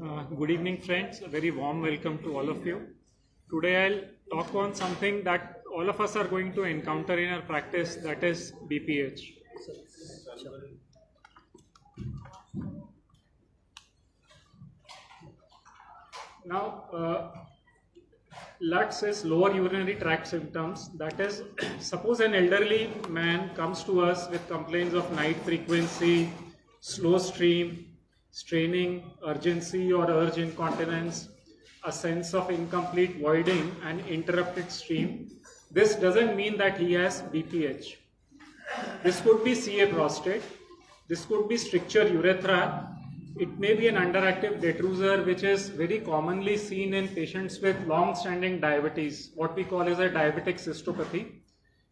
Good evening, friends. A very warm welcome to all of you. Today I'll talk on something that all of us are going to encounter in our practice, that is BPH. Now, LUTS is lower urinary tract symptoms. That is, suppose an elderly man comes to us with complaints of night frequency, slow stream, straining, urgency or urge incontinence, a sense of incomplete voiding and interrupted stream. This doesn't mean that he has BPH. This could be CA prostate. This could be stricture urethra. It may be an underactive detrusor, which is very commonly seen in patients with long-standing diabetes, what we call as a diabetic cystopathy.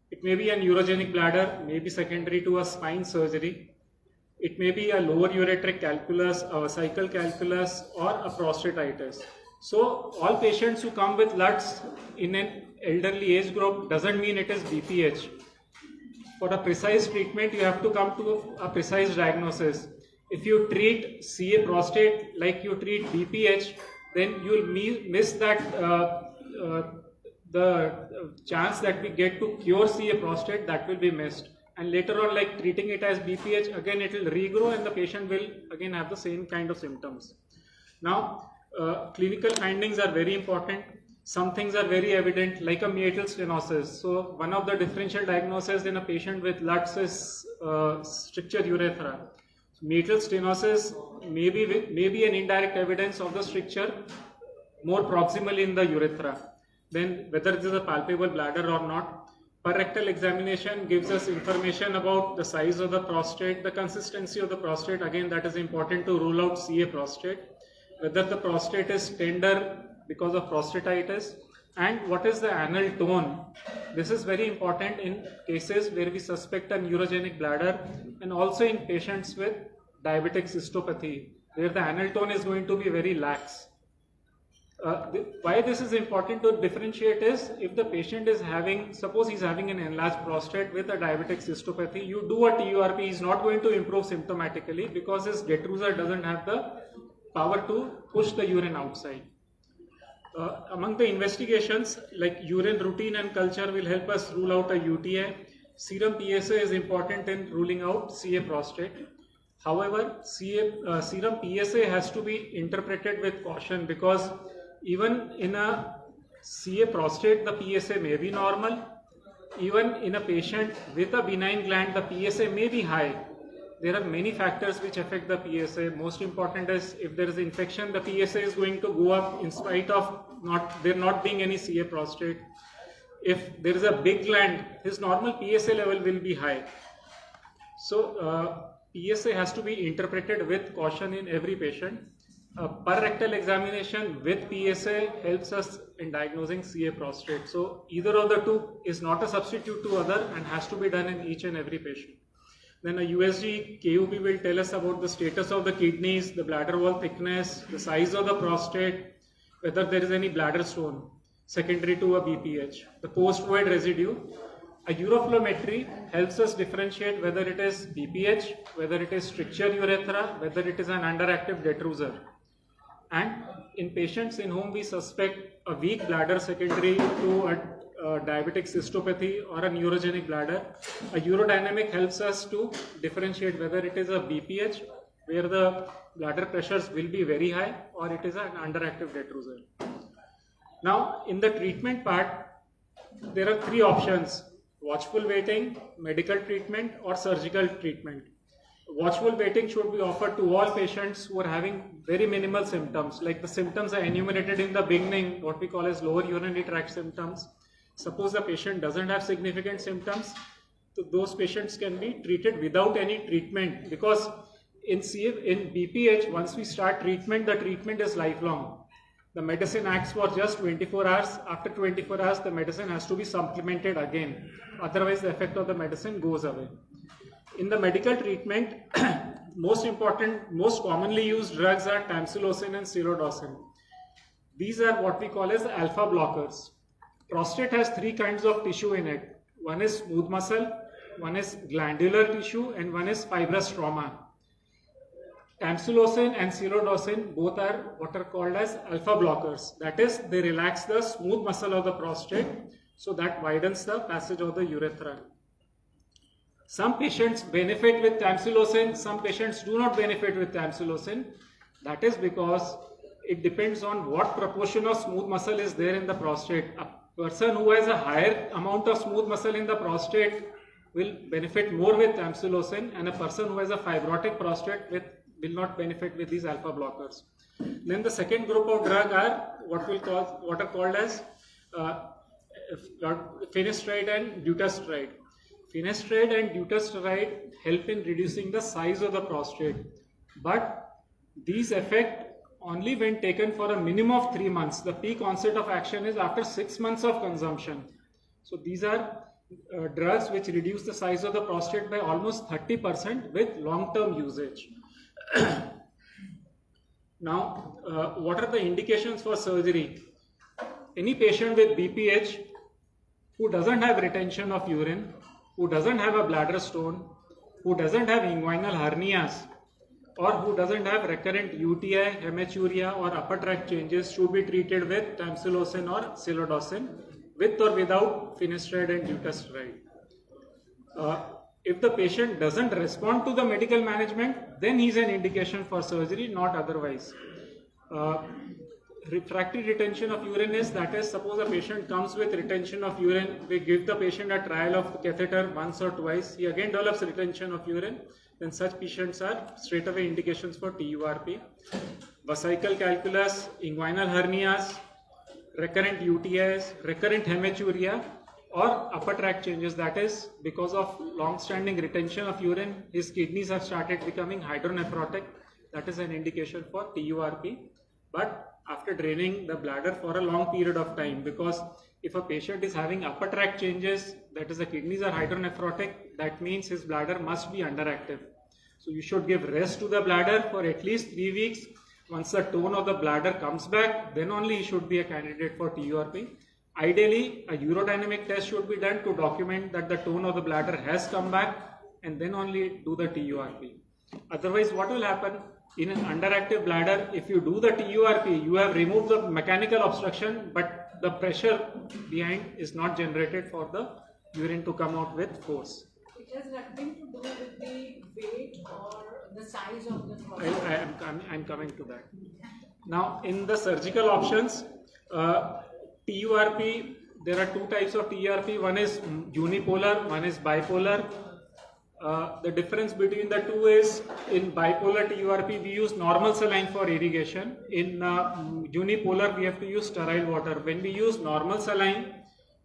It may be a neurogenic bladder, maybe secondary to a spine surgery. It may be a lower ureteric calculus, a vesical calculus, or a prostatitis. So all patients who come with LUTS in an elderly age group doesn't mean it is BPH. For a precise treatment, you have to come to a precise diagnosis. If you treat CA prostate like you treat BPH, then you will miss that the chance that we get to cure CA prostate, that will be missed. And later on, like treating it as BPH, again it will regrow and the patient will again have the same kind of symptoms. Now, clinical findings are very important. Some things are very evident, like a meatal stenosis. So one of the differential diagnoses in a patient with LUTS is stricture urethra. Meatal stenosis may be an indirect evidence of the stricture more proximally in the urethra. Then whether it is a palpable bladder or not. Rectal examination gives us information about the size of the prostate, the consistency of the prostate. Again, that is important to rule out CA prostate. Whether the prostate is tender because of prostatitis, and what is the anal tone. This is very important in cases where we suspect a neurogenic bladder, and also in patients with diabetic cystopathy, where the anal tone is going to be very lax. Why this is important to differentiate is, if the patient is having, suppose he's having an enlarged prostate with a diabetic cystopathy, you do a TURP, he's not going to improve symptomatically because his detrusor doesn't have the power to push the urine outside. Among the investigations, like urine routine and culture will help us rule out a UTI. Serum PSA is important in ruling out CA prostate. However, serum PSA has to be interpreted with caution, because even in a CA prostate, the PSA may be normal. Even in a patient with a benign gland, the PSA may be high. There are many factors which affect the PSA. Most important is, if there is infection, the PSA is going to go up in spite of there not being any CA prostate. If there is a big gland, his normal PSA level will be high. So PSA has to be interpreted with caution in every patient. Rectal examination with PSA helps us in diagnosing CA prostate. So either of the two is not a substitute to other and has to be done in each and every patient. Then a USG KUB will tell us about the status of the kidneys, the bladder wall thickness, the size of the prostate, whether there is any bladder stone secondary to a BPH, the post-void residue. A uroflowmetry helps us differentiate whether it is BPH, whether it is stricture urethra, whether it is an underactive detrusor. And in patients in whom we suspect a weak bladder secondary to a diabetic cystopathy or a neurogenic bladder, a urodynamic helps us to differentiate whether it is a BPH, where the bladder pressures will be very high, or it is an underactive detrusor. Now, in the treatment part, there are three options: watchful waiting, medical treatment, or surgical treatment. Watchful waiting should be offered to all patients who are having very minimal symptoms, like the symptoms are enumerated in the beginning, what we call as lower urinary tract symptoms. Suppose the patient doesn't have significant symptoms, so those patients can be treated without any treatment, because in BPH, once we start treatment, the treatment is lifelong. The medicine acts for just 24 hours. After 24 hours, the medicine has to be supplemented again. Otherwise, the effect of the medicine goes away. In the medical treatment, most commonly used drugs are tamsulosin and silodosin. These are what we call as alpha blockers. Prostate has three kinds of tissue in it. One is smooth muscle, one is glandular tissue, and one is fibrous trauma. tamsulosin and silodosin both are what are called as alpha blockers. That is, they relax the smooth muscle of the prostate, so that widens the passage of the urethra. Some patients benefit with tamsulosin, some patients do not benefit with tamsulosin. That is because it depends on what proportion of smooth muscle is there in the prostate. A person who has a higher amount of smooth muscle in the prostate will benefit more with tamsulosin, and a person who has a fibrotic prostate will not benefit with these alpha blockers. Then the second group of drug are what are called as finasteride and dutasteride. Finasteride and dutasteride help in reducing the size of the prostate, but these affect only when taken for a minimum of 3 months. The peak onset of action is after 6 months of consumption. So these are drugs which reduce the size of the prostate by almost 30% with long-term usage. Now, what are the indications for surgery? Any patient with BPH who doesn't have retention of urine, who doesn't have a bladder stone, who doesn't have inguinal hernias, or who doesn't have recurrent UTI, hematuria or upper tract changes should be treated with tamsulosin or silodosin, with or without finasteride and dutasteride. If the patient doesn't respond to the medical management, then he is an indication for surgery, not otherwise. Refractory retention of urine is, that is, suppose a patient comes with retention of urine, we give the patient a trial of the catheter once or twice, he again develops retention of urine, then such patients are straight away indications for TURP. Vesical calculus, inguinal hernias, recurrent UTIs, recurrent hematuria or upper tract changes, that is, because of long-standing retention of urine, his kidneys have started becoming hydronephrotic, that is an indication for TURP. But after draining the bladder for a long period of time, because if a patient is having upper tract changes, that is the kidneys are hydronephrotic, that means his bladder must be underactive. So you should give rest to the bladder for at least 3 weeks. Once the tone of the bladder comes back, then only he should be a candidate for TURP. Ideally, a urodynamic test should be done to document that the tone of the bladder has come back, and then only do the TURP. Otherwise, what will happen? In an underactive bladder, if you do the TURP, you have removed the mechanical obstruction, but the pressure behind is not generated for the urine to come out with force. It has nothing to do with the weight or the size of the prostate. I'm coming to that. Now, in the surgical options, TURP, there are 2 types of TURP. One is unipolar, one is bipolar. The difference between the two is, in bipolar TURP we use normal saline for irrigation. In unipolar we have to use sterile water. When we use normal saline,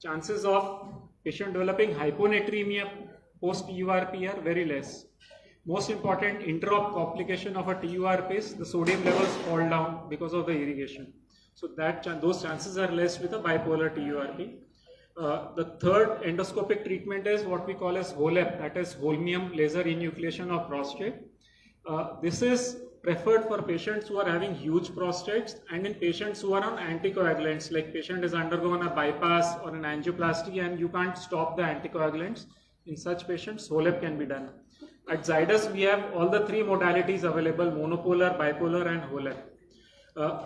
chances of patient developing hyponatremia post TURP are very less. Most important inter-op complication of a TURP is the sodium levels fall down because of the irrigation. So those chances are less with a bipolar TURP. The third endoscopic treatment is what we call as HOLEP, that is holmium laser enucleation of prostate. This is preferred for patients who are having huge prostates and in patients who are on anticoagulants, like patient has undergone a bypass or an angioplasty and you can't stop the anticoagulants. In such patients, HOLEP can be done. At Zydus, we have all the 3 modalities available: monopolar, bipolar and HOLEP.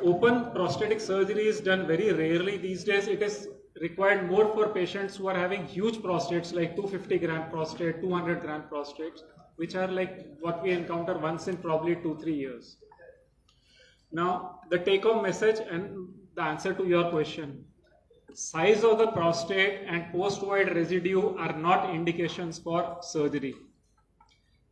Open prostatic surgery is done very rarely these days. It is required more for patients who are having huge prostates, like 250 gram prostate, 200 gram prostates, which are like what we encounter once in probably 2-3 years. Now, the take-home message and the answer to your question. Size of the prostate and post-void residue are not indications for surgery.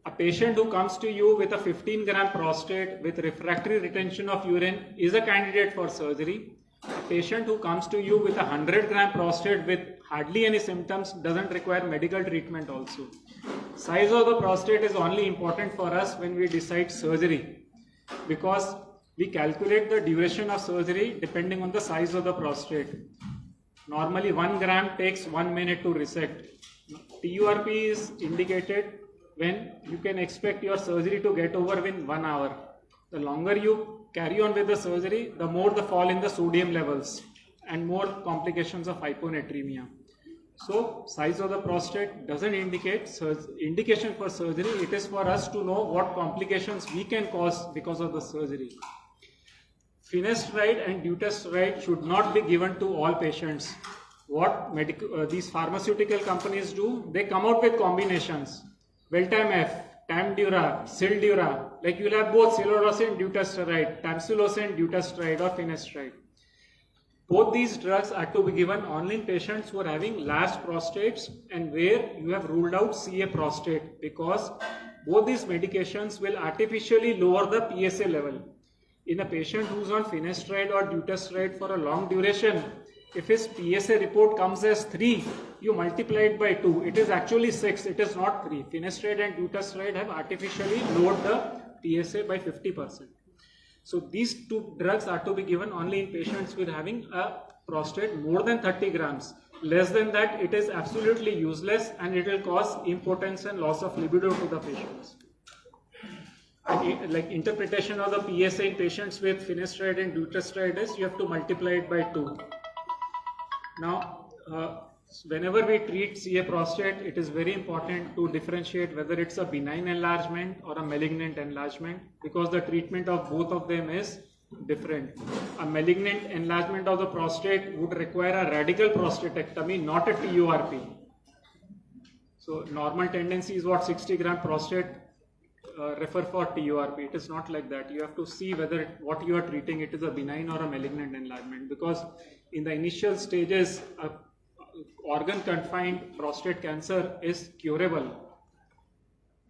A patient who comes to you with a 15 gram prostate with refractory retention of urine is a candidate for surgery. A patient who comes to you with a 100 gram prostate with hardly any symptoms doesn't require medical treatment also. Size of the prostate is only important for us when we decide surgery, because we calculate the duration of surgery depending on the size of the prostate. Normally 1 gram takes 1 minute to resect. TURP is indicated when you can expect your surgery to get over within 1 hour. The longer you carry on with the surgery, the more the fall in the sodium levels and more complications of hyponatremia. So size of the prostate doesn't indicate indication for surgery. It is for us to know what complications we can cause because of the surgery. Finasteride and dutasteride should not be given to all patients. What these pharmaceutical companies do, they come out with combinations. Veltam-F, Tamdura, Sildura, like you'll have both silodosin, dutasteride, tamsulosin, dutasteride or finasteride. Both these drugs are to be given only in patients who are having large prostates and where you have ruled out CA prostate, because both these medications will artificially lower the PSA level. In a patient who is on finasteride or dutasteride for a long duration, if his PSA report comes as 3, you multiply it by 2. It is actually 6, it is not 3. Finasteride and dutasteride have artificially lowered the PSA by 50%. So these two drugs are to be given only in patients with having a prostate more than 30 grams. Less than that, it is absolutely useless and it will cause impotence and loss of libido to the patients. And like interpretation of the PSA in patients with finasteride and dutasteride is you have to multiply it by 2. Now, whenever we treat CA prostate, it is very important to differentiate whether it's a benign enlargement or a malignant enlargement, because the treatment of both of them is different. A malignant enlargement of the prostate would require a radical prostatectomy, not a TURP. So normal tendency is what 60 gram prostate refer for TURP. It is not like that. You have to see whether what you are treating it is a benign or a malignant enlargement, because in the initial stages, organ confined prostate cancer is curable,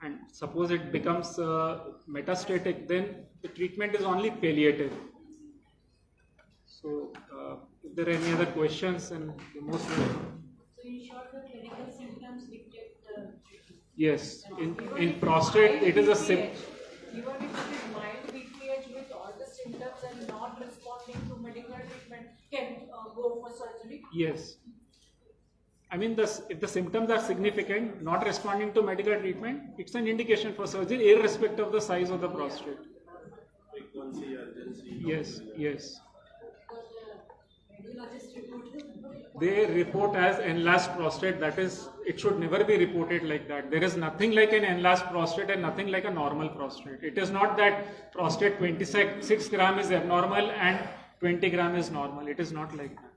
and suppose it becomes metastatic, then the treatment is only palliative. So if there are any other questions, and the most welcome. So in short, the clinical symptoms dictate the treatment. Yes, in prostate it is a even if it is mild BPH with all the symptoms and not responding to medical treatment, can go for surgery. Yes. I mean, if the symptoms are significant, not responding to medical treatment, it's an indication for surgery, irrespective of the size of the prostate. Frequency, urgency. Yes, yes. Radiologist They report as enlarged prostate. That is, it should never be reported like that. There is nothing like an enlarged prostate and nothing like a normal prostate. It is not that prostate 26 gram is abnormal and 20 gram is normal. It is not like that.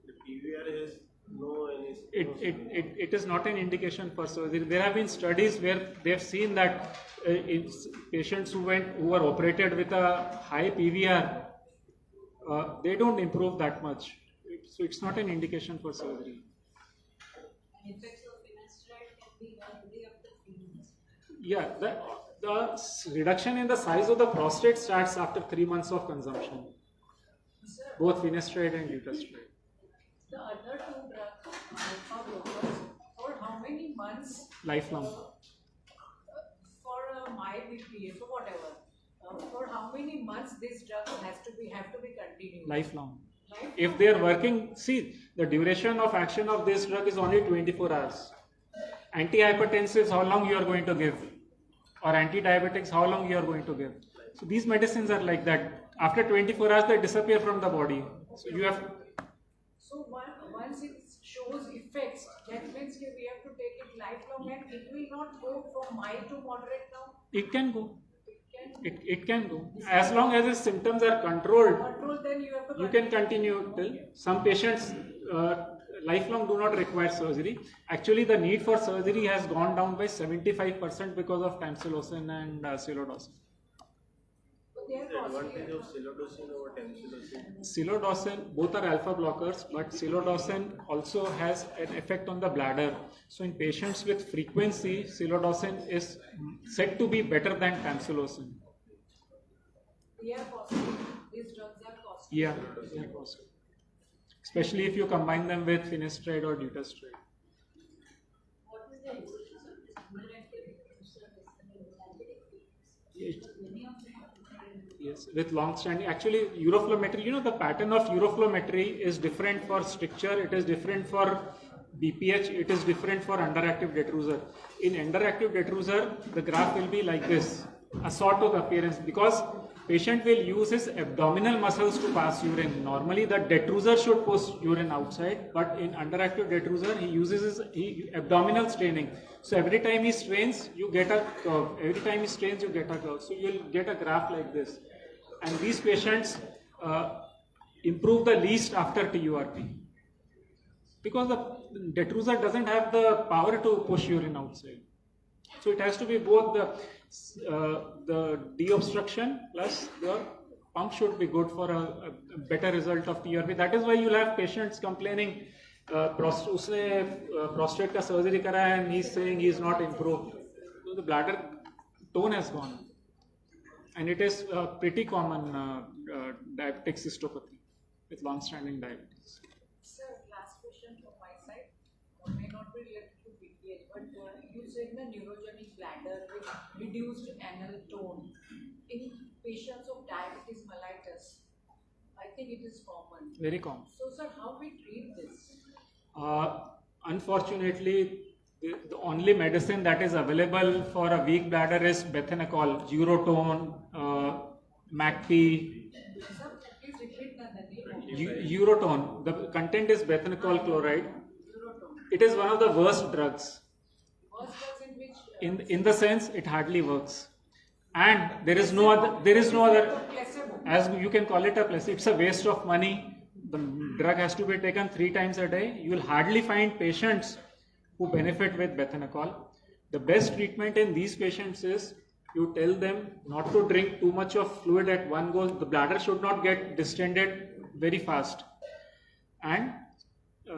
The PVR is no any. It is not an indication for surgery. There have been studies where they have seen that in patients who were operated with a high PVR, they don't improve that much. So it's not an indication for surgery. effects of finasteride can be already after 3 months. Yeah, the reduction in the size of the prostate starts after 3 months of consumption, Sir, both finasteride and dutasteride. the other two drugs, alpha blockers, for how many months? Lifelong. For a mild BPH or whatever, for how many months this drug have to be continued? Lifelong. Lifelong? If they are working, see, the duration of action of this drug is only 24 hours. Antihypertensives, how long you are going to give? Or anti-diabetics, how long you are going to give? So these medicines are like that. After 24 hours, they disappear from the body. So you have. So once it shows effects, that means we have to take it lifelong, and it will not go from mild to moderate now. It can go. It can It can go. As long as the symptoms are controlled, control, then you have to you can continue till. Some patients lifelong do not require surgery. Actually, the need for surgery has gone down by 75% because of tamsulosin and silodosin. But they are The advantage costly. of silodosin over tamsulosin. Silodosin, both are alpha blockers, but silodosin also has an effect on the bladder. So in patients with frequency, silodosin is said to be better than tamsulosin. They are costly. These drugs are costly. Yeah, yeah, possible. Especially if you combine them with finasteride or dutasteride. What is the importance of this underactive service? It- Many of them are Yes, with long standing. Actually, uroflowmetry, the pattern of uroflowmetry is different for stricture, it is different for BPH, it is different for underactive detrusor. In underactive detrusor, the graph will be like this. a sawtooth appearance, because patient will use his abdominal muscles to pass urine. Normally the detrusor should push urine outside, but in underactive detrusor he uses his abdominal straining. So every time he strains, you get a curve. Every time he strains, you get a curve. So you will get a graph like this. And these patients improve the least after TURP, because the detrusor doesn't have the power to push urine outside. So it has to be both the de-obstruction plus the pump should be good for a better result of TURP. That is why you'll have patients complaining, prostate ka surgery kara hai and he's saying he's not improved. So the bladder tone has gone. And it is pretty common diabetic cystopathy with long-standing diabetes. Sir, last question from my side. May not be related to BPH, but you said the neurogenic bladder with reduced anal tone in patients of diabetes mellitus. I think it is common. Very common. So, sir, how we treat this? Unfortunately, the only medicine that is available for a weak bladder is bethanacol, Urotone, MACP. Sir, please repeat the name. Urotone. The content is bethanacol chloride. Urotone. It is one of the worst drugs. Worst drugs in which? In the sense, it hardly works, and there is no other. Placebo. As you can call it a placebo. It's a waste of money. The drug has to be taken 3 times a day. You will hardly find patients who benefit with bethanacol. The best treatment in these patients is you tell them not to drink too much of fluid at one go. The bladder should not get distended very fast, and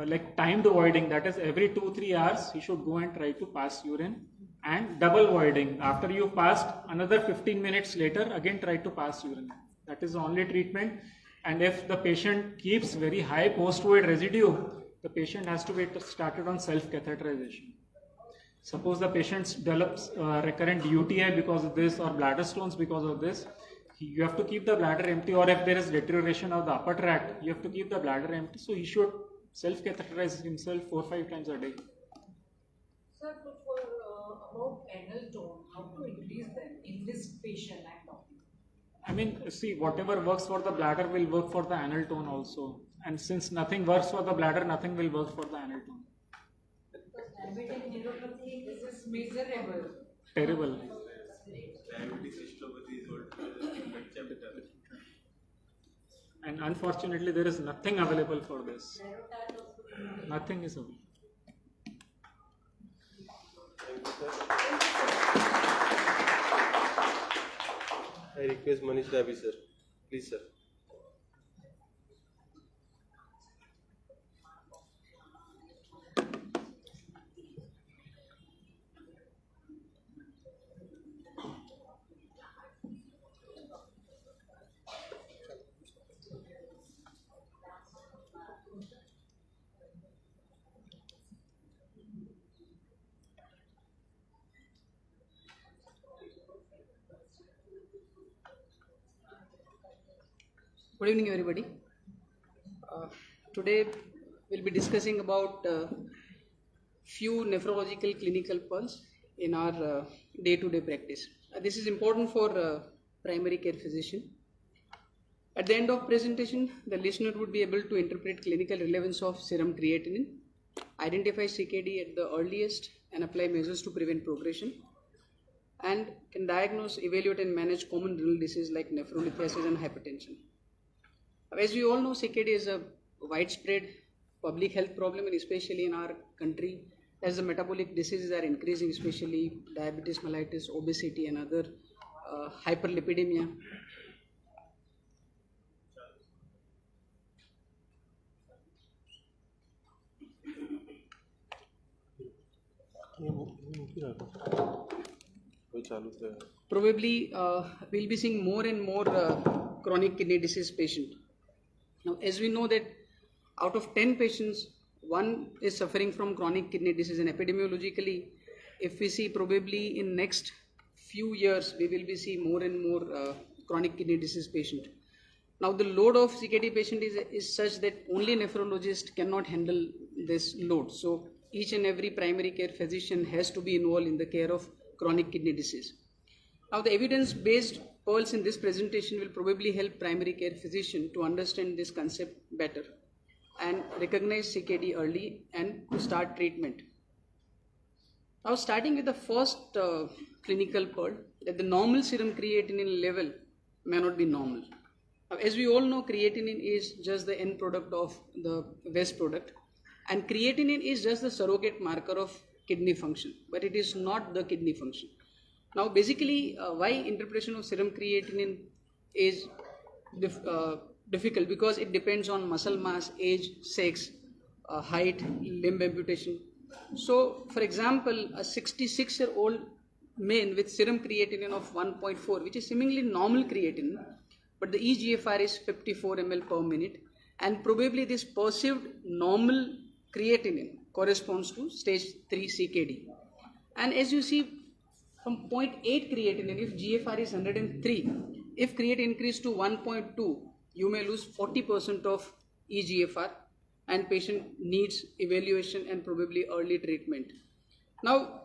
like timed voiding, that is every 2-3 hours he should go and try to pass urine, and double voiding, after you passed another 15 minutes later again try to pass urine. That is the only treatment. And if the patient keeps very high post-void residue, the patient has to be started on self-catheterization. Suppose the patient develops recurrent UTI because of this, or bladder stones because of this, you have to keep the bladder empty, or if there is deterioration of the upper tract, you have to keep the bladder empty. So he should self-catheterize himself 4-5 times a day. Sir, for about anal tone, how to increase them in this patient I'm talking? I mean, see, whatever works for the bladder will work for the anal tone also. And since nothing works for the bladder, nothing will work for the anal tone. Diabetic neuropathy, this is miserable. Terrible. Diabetic cystopathy is what And unfortunately, there is nothing available for this. Nothing is available. Thank you, sir. I request Manish Dabi, sir. Please, sir. Good evening, everybody. Today we'll be discussing about few nephrological clinical pearls in our day-to-day practice. This is important for primary care physician. At the end of presentation, the listener would be able to interpret clinical relevance of serum creatinine, identify CKD at the earliest, and apply measures to prevent progression, and can diagnose, evaluate, and manage common renal disease like nephrolithiasis and hypertension. As we all know, CKD is a widespread public health problem, and especially in our country, as the metabolic diseases are increasing, especially diabetes mellitus, obesity, and other hyperlipidemia. Probably we'll be seeing more and more chronic kidney disease patient. Now, as we know that out of 10 patients, 1 is suffering from chronic kidney disease, and epidemiologically, if we see probably in next few years, we will be seeing more and more chronic kidney disease patient. Now, the load of CKD patient is such that only nephrologist cannot handle this load. So, each and every primary care physician has to be involved in the care of chronic kidney disease. Now the evidence-based pearls in this presentation will probably help primary care physician to understand this concept better and recognize CKD early and to start treatment. Now starting with the first clinical pearl, that the normal serum creatinine level may not be normal. Now, as we all know, creatinine is just the end product of the waste product, and creatinine is just the surrogate marker of kidney function, but it is not the kidney function. Now basically why interpretation of serum creatinine is difficult, because it depends on muscle mass, age, sex, height, limb amputation. So for example, a 66-year-old man with serum creatinine of 1.4, which is seemingly normal creatinine, but the eGFR is 54 ml per minute, and probably this perceived normal creatinine corresponds to stage 3 CKD. And as you see, from 0.8 creatinine, if GFR is 103, if creatinine increase to 1.2, you may lose 40% of eGFR, and patient needs evaluation and probably early treatment. Now,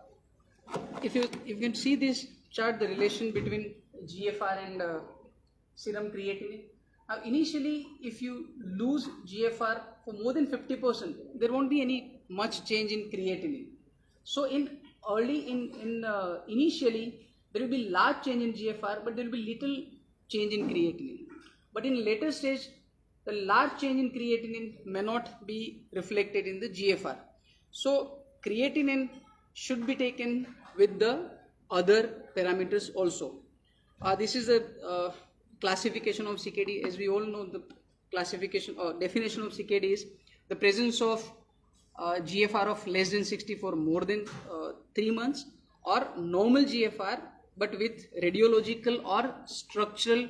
if you can see this chart, the relation between GFR and serum creatinine. Now, initially, if you lose GFR for more than 50%, there won't be any much change in creatinine. So, initially, there will be large change in GFR, but there will be little change in creatinine. But in later stage, the large change in creatinine may not be reflected in the GFR. So creatinine should be taken with the other parameters also. This is a classification of CKD. As we all know, the classification or definition of CKD is the presence of GFR of less than 60 for more than 3 months, or normal GFR but with radiological or structural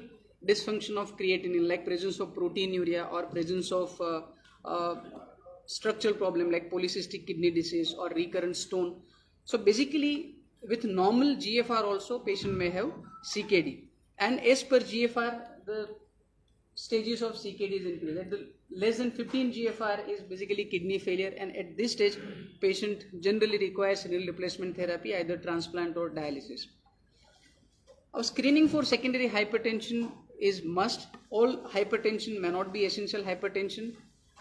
dysfunction of creatinine, like presence of proteinuria or presence of structural problem like polycystic kidney disease or recurrent stone. So basically with normal GFR also patient may have CKD, and as per GFR the stages of CKD is increased. At the less than 15 GFR is basically kidney failure, and at this stage patient generally requires renal replacement therapy, either transplant or dialysis. Our screening for secondary hypertension is must. All hypertension may not be essential hypertension.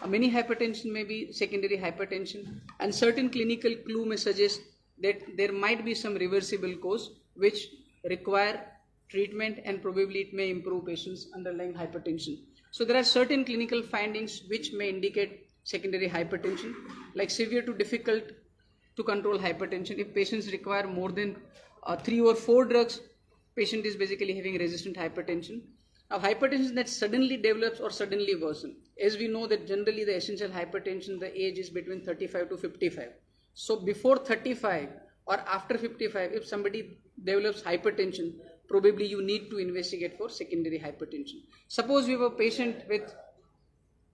Many hypertension may be secondary hypertension, and certain clinical clue may suggest that there might be some reversible cause which require treatment, and probably it may improve patients' underlying hypertension. So there are certain clinical findings which may indicate secondary hypertension, like severe to difficult to control hypertension. If patients require more than 3 or 4 drugs, patient is basically having resistant hypertension. Now, hypertension that suddenly develops or suddenly worsens. As we know that generally the essential hypertension, the age is between 35 to 55. So before 35 or after 55, if somebody develops hypertension, probably you need to investigate for secondary hypertension. Suppose we have a patient with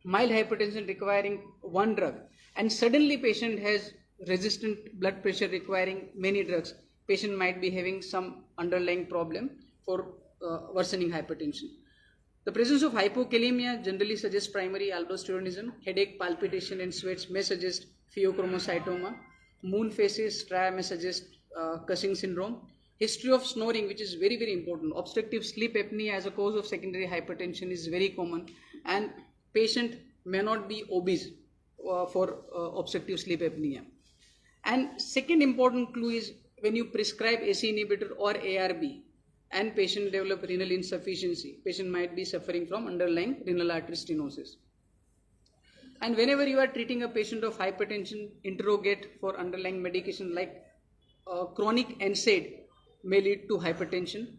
mild hypertension requiring 1 drug, and suddenly patient has resistant blood pressure requiring many drugs. Patient might be having some underlying problem for worsening hypertension. The presence of hypokalemia generally suggests primary aldosteronism. Headache, palpitation and sweats may suggest pheochromocytoma. Moon phases, stria may suggest Cushing syndrome. History of snoring, which is very, very important. Obstructive sleep apnea as a cause of secondary hypertension is very common, and patient may not be obese for obstructive sleep apnea. And second important clue is when you prescribe ACE inhibitor or ARB and patient develop renal insufficiency, patient might be suffering from underlying renal artery stenosis. And whenever you are treating a patient of hypertension, interrogate for underlying medication like chronic NSAID may lead to hypertension.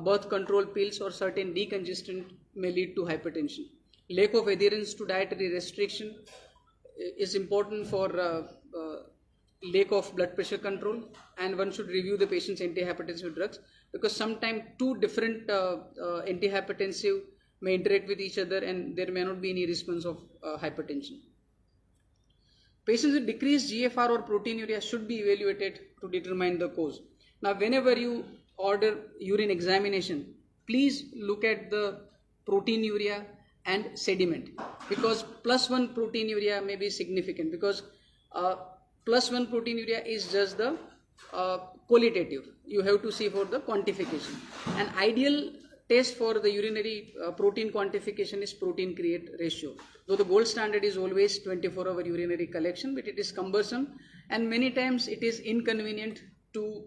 Birth control pills or certain decongestant may lead to hypertension. Lack of adherence to dietary restriction is important for lack of blood pressure control, and one should review the patient's antihypertensive drugs, because sometimes 2 different antihypertensive may interact with each other and there may not be any response of hypertension. Patients with decreased GFR or proteinuria should be evaluated to determine the cause. Now, whenever you order urine examination, please look at the proteinuria and sediment, because +1 proteinuria may be significant, because +1 proteinuria is just the qualitative. You have to see for the quantification. An ideal test for the urinary protein quantification is protein create ratio. Though the gold standard is always 24-hour urinary collection, but it is cumbersome and many times it is inconvenient to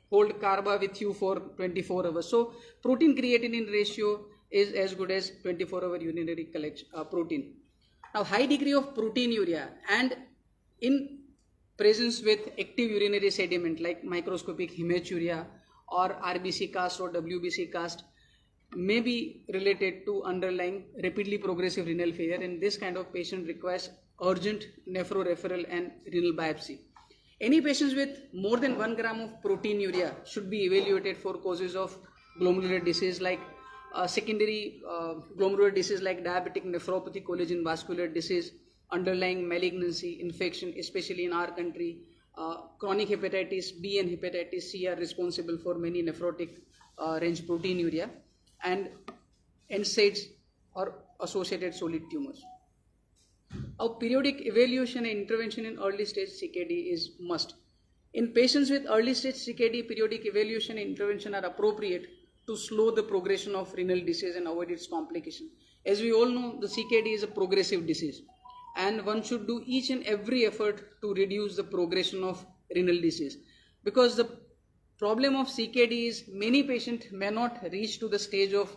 hold carba with you for 24 hours. So protein creatinine ratio is as good as 24-hour urinary collection protein. Now high degree of proteinuria and in presence with active urinary sediment like microscopic hematuria or RBC cast or WBC cast may be related to underlying rapidly progressive renal failure, and this kind of patient requires urgent nephroreferral and renal biopsy. Any patients with more than 1 gram of proteinuria should be evaluated for causes of glomerular disease like secondary glomerular disease like diabetic nephropathy, collagen vascular disease, underlying malignancy, infection, especially in our country. Chronic hepatitis B and hepatitis C are responsible for many nephrotic range proteinuria, and NSAIDs or associated solid tumors. Our periodic evaluation and intervention in early stage CKD is must. In patients with early stage CKD, periodic evaluation and intervention are appropriate to slow the progression of renal disease and avoid its complication. As we all know, the CKD is a progressive disease, and one should do each and every effort to reduce the progression of renal disease, because the problem of CKD is many patients may not reach to the stage of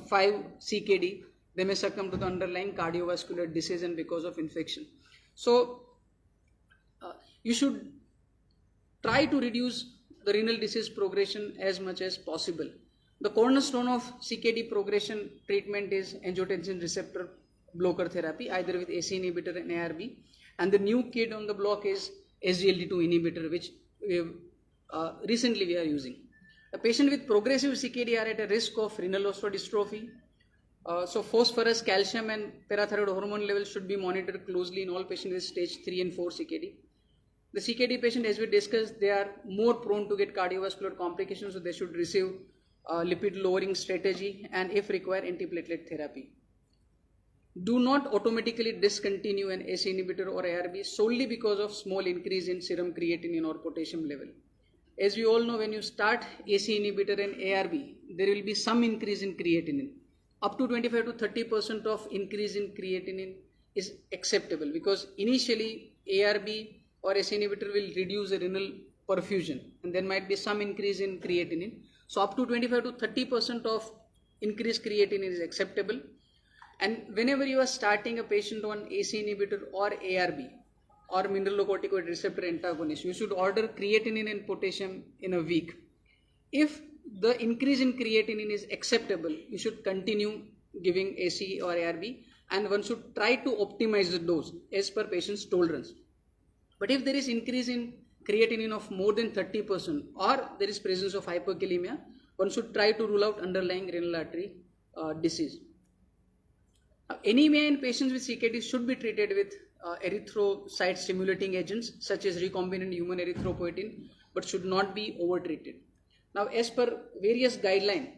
5 CKD. They may succumb to the underlying cardiovascular disease and because of infection. So you should try to reduce the renal disease progression as much as possible. The cornerstone of CKD progression treatment is angiotensin receptor blocker therapy, either with AC inhibitor and ARB, and the new kid on the block is SGLT2 inhibitor, which recently we are using. A patient with progressive CKD are at a risk of renal osteodystrophy. So phosphorus, calcium and parathyroid hormone levels should be monitored closely in all patients with stage 3 and 4 CKD. The CKD patient, as we discussed, they are more prone to get cardiovascular complications, so they should receive lipid lowering strategy and if required antiplatelet therapy. Do not automatically discontinue an ACE inhibitor or ARB solely because of small increase in serum creatinine or potassium level. As we all know, when you start ACE inhibitor and ARB, there will be some increase in creatinine. Up to 25 to 30% of increase in creatinine is acceptable, because initially ARB or ACE inhibitor will reduce the renal perfusion and there might be some increase in creatinine. So up to 25 to 30% of increased creatinine is acceptable. And whenever you are starting a patient on ACE inhibitor or ARB or mineralocorticoid receptor antagonist, you should order creatinine and potassium in a week. If the increase in creatinine is acceptable, you should continue giving ACE or ARB, and one should try to optimize the dose as per patient's tolerance. But if there is increase in creatinine of more than 30% or there is presence of hyperkalemia, one should try to rule out underlying renal artery disease. Anemia in patients with CKD should be treated with erythrocyte stimulating agents such as recombinant human erythropoietin, but should not be over-treated. Now, as per various guidelines,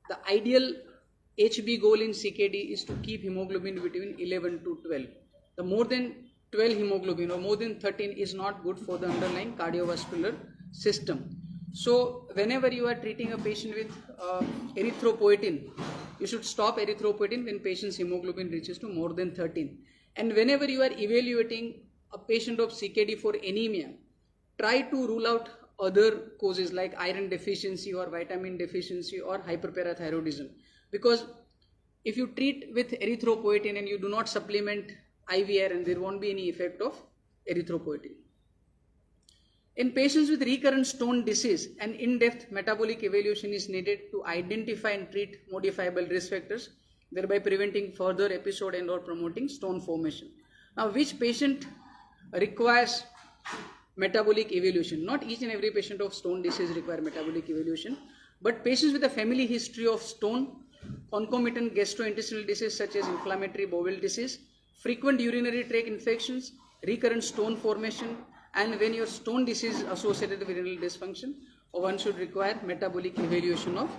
the ideal HB goal in CKD is to keep hemoglobin between 11 to 12. The more than 12 hemoglobin or more than 13 is not good for the underlying cardiovascular system. So whenever you are treating a patient with erythropoietin, you should stop erythropoietin when patient's hemoglobin reaches to more than 13. And whenever you are evaluating a patient of CKD for anemia, try to rule out other causes like iron deficiency or vitamin deficiency or hyperparathyroidism. Because if you treat with erythropoietin and you do not supplement IV iron, there won't be any effect of erythropoietin. In patients with recurrent stone disease, an in-depth metabolic evaluation is needed to identify and treat modifiable risk factors, thereby preventing further episode and or promoting stone formation. Now, which patient requires metabolic evaluation? Not each and every patient of stone disease require metabolic evaluation, but patients with a family history of stone, concomitant gastrointestinal disease such as inflammatory bowel disease, frequent urinary tract infections, recurrent stone formation, and when your stone disease is associated with renal dysfunction, one should require metabolic evaluation of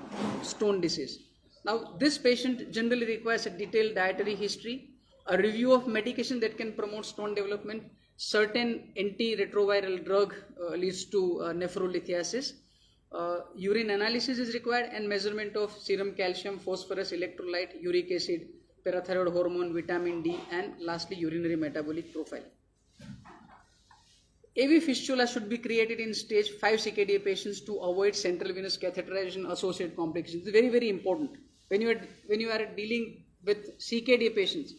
stone disease. Now, this patient generally requires a detailed dietary history, a review of medication that can promote stone development, certain antiretroviral drug leads to nephrolithiasis. Urine analysis is required and measurement of serum calcium, phosphorus, electrolyte, uric acid, parathyroid hormone, vitamin D, and lastly urinary metabolic profile. AV fistula should be created in stage 5 CKD patients to avoid central venous catheterization associated complications. It's very, very important. When you are dealing with CKD patients,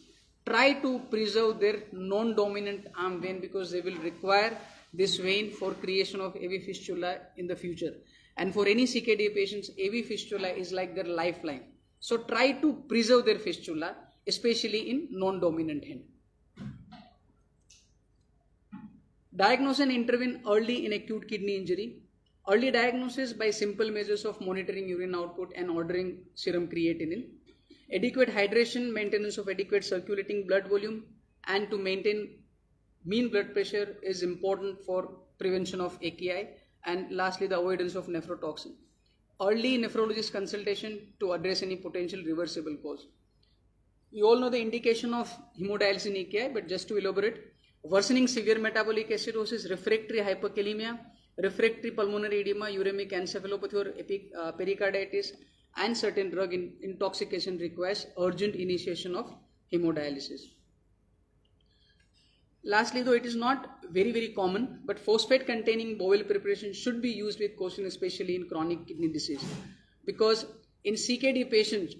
try to preserve their non-dominant arm vein because they will require this vein for creation of AV fistula in the future. And for any CKD patients, AV fistula is like their lifeline. So try to preserve their fistula, especially in non-dominant hand. Diagnose and intervene early in acute kidney injury. Early diagnosis by simple measures of monitoring urine output and ordering serum creatinine. Adequate hydration, maintenance of adequate circulating blood volume, and to maintain mean blood pressure is important for prevention of AKI. And lastly, the avoidance of nephrotoxin. Early nephrologist consultation to address any potential reversible cause. You all know the indication of hemodialysis in AKI, but just to elaborate, worsening severe metabolic acidosis, refractory hyperkalemia, refractory pulmonary edema, uremic encephalopathy or pericarditis, and certain drug intoxication requires urgent initiation of hemodialysis. Lastly, though it is not very, very common, but phosphate containing bowel preparation should be used with caution, especially in chronic kidney disease, because in CKD patients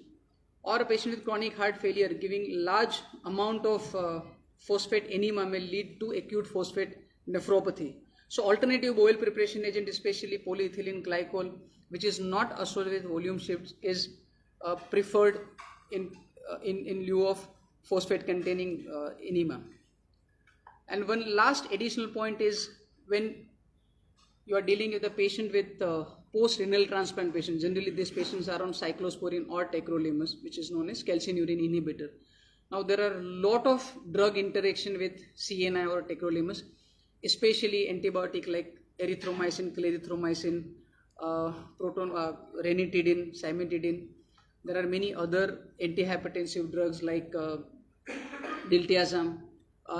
or a patient with chronic heart failure, giving large amount of phosphate enema may lead to acute phosphate nephropathy. So alternative bowel preparation agent, especially polyethylene glycol, which is not associated with volume shifts, is preferred in lieu of phosphate containing enema. And one last additional point is, when you are dealing with a patient with post-renal transplant patients, generally these patients are on cyclosporine or tacrolimus, which is known as calcineurin inhibitor. Now there are a lot of drug interaction with CNI or tacrolimus, especially antibiotic like erythromycin, clarithromycin, ranitidine, cimetidine. There are many other antihypertensive drugs like diltiazem,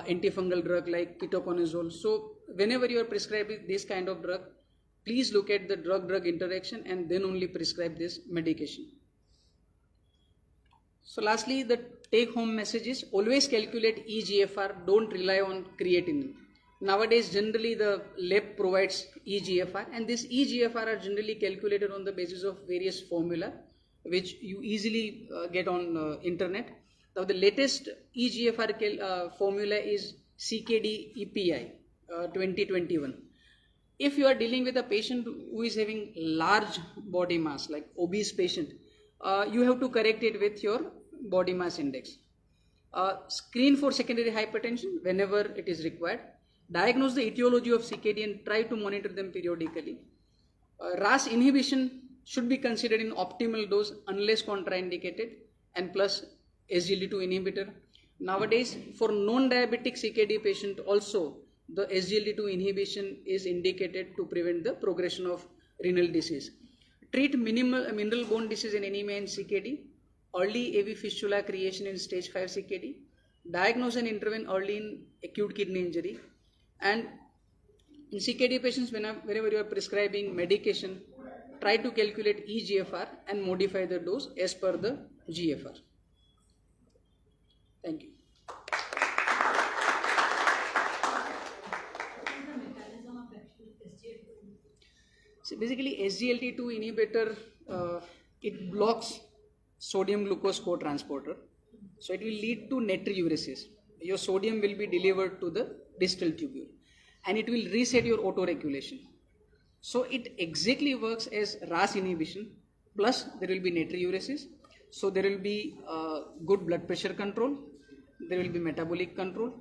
antifungal drug like ketoconazole. So whenever you are prescribing this kind of drug, please look at the drug-drug interaction and then only prescribe this medication. So lastly, the take-home message is always calculate eGFR, don't rely on creatinine. Nowadays, generally the lab provides eGFR, and this eGFR are generally calculated on the basis of various formula, which you easily get on internet. Now the latest eGFR formula is CKD EPI 2021. If you are dealing with a patient who is having large body mass, like obese patient, you have to correct it with your body mass index. Screen for secondary hypertension whenever it is required. Diagnose the etiology of CKD and try to monitor them periodically. RAS inhibition should be considered in optimal dose unless contraindicated, and plus SGLT2 inhibitor. Nowadays, for non-diabetic CKD patient also, the SGLT2 inhibition is indicated to prevent the progression of renal disease. Treat mineral bone disease and anemia in CKD. Early AV fistula creation in stage 5 CKD. Diagnose and intervene early in acute kidney injury. And in CKD patients, whenever you are prescribing medication, try to calculate eGFR and modify the dose as per the GFR. Thank you. So basically, SGLT2 inhibitor, it blocks sodium glucose co-transporter. So it will lead to natriuresis. Your sodium will be delivered to the distal tubule, and it will reset your autoregulation. So it exactly works as RAS inhibition, plus there will be natriuresis. So there will be good blood pressure control, there will be metabolic control,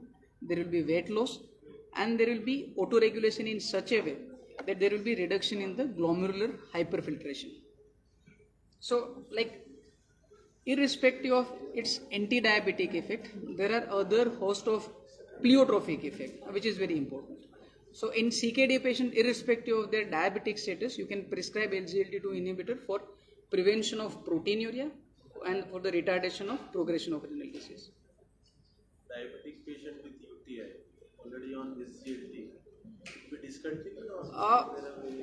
there will be weight loss, and there will be autoregulation in such a way that there will be reduction in the glomerular hyperfiltration. So like, irrespective of its anti-diabetic effect, there are other host of pleiotropic effect, which is very important. So in CKD patient, irrespective of their diabetic status, you can prescribe SGLT2 inhibitor for prevention of proteinuria and for the retardation of progression of renal disease. Diabetic patient with UTI already study on SGLT, we discontinue or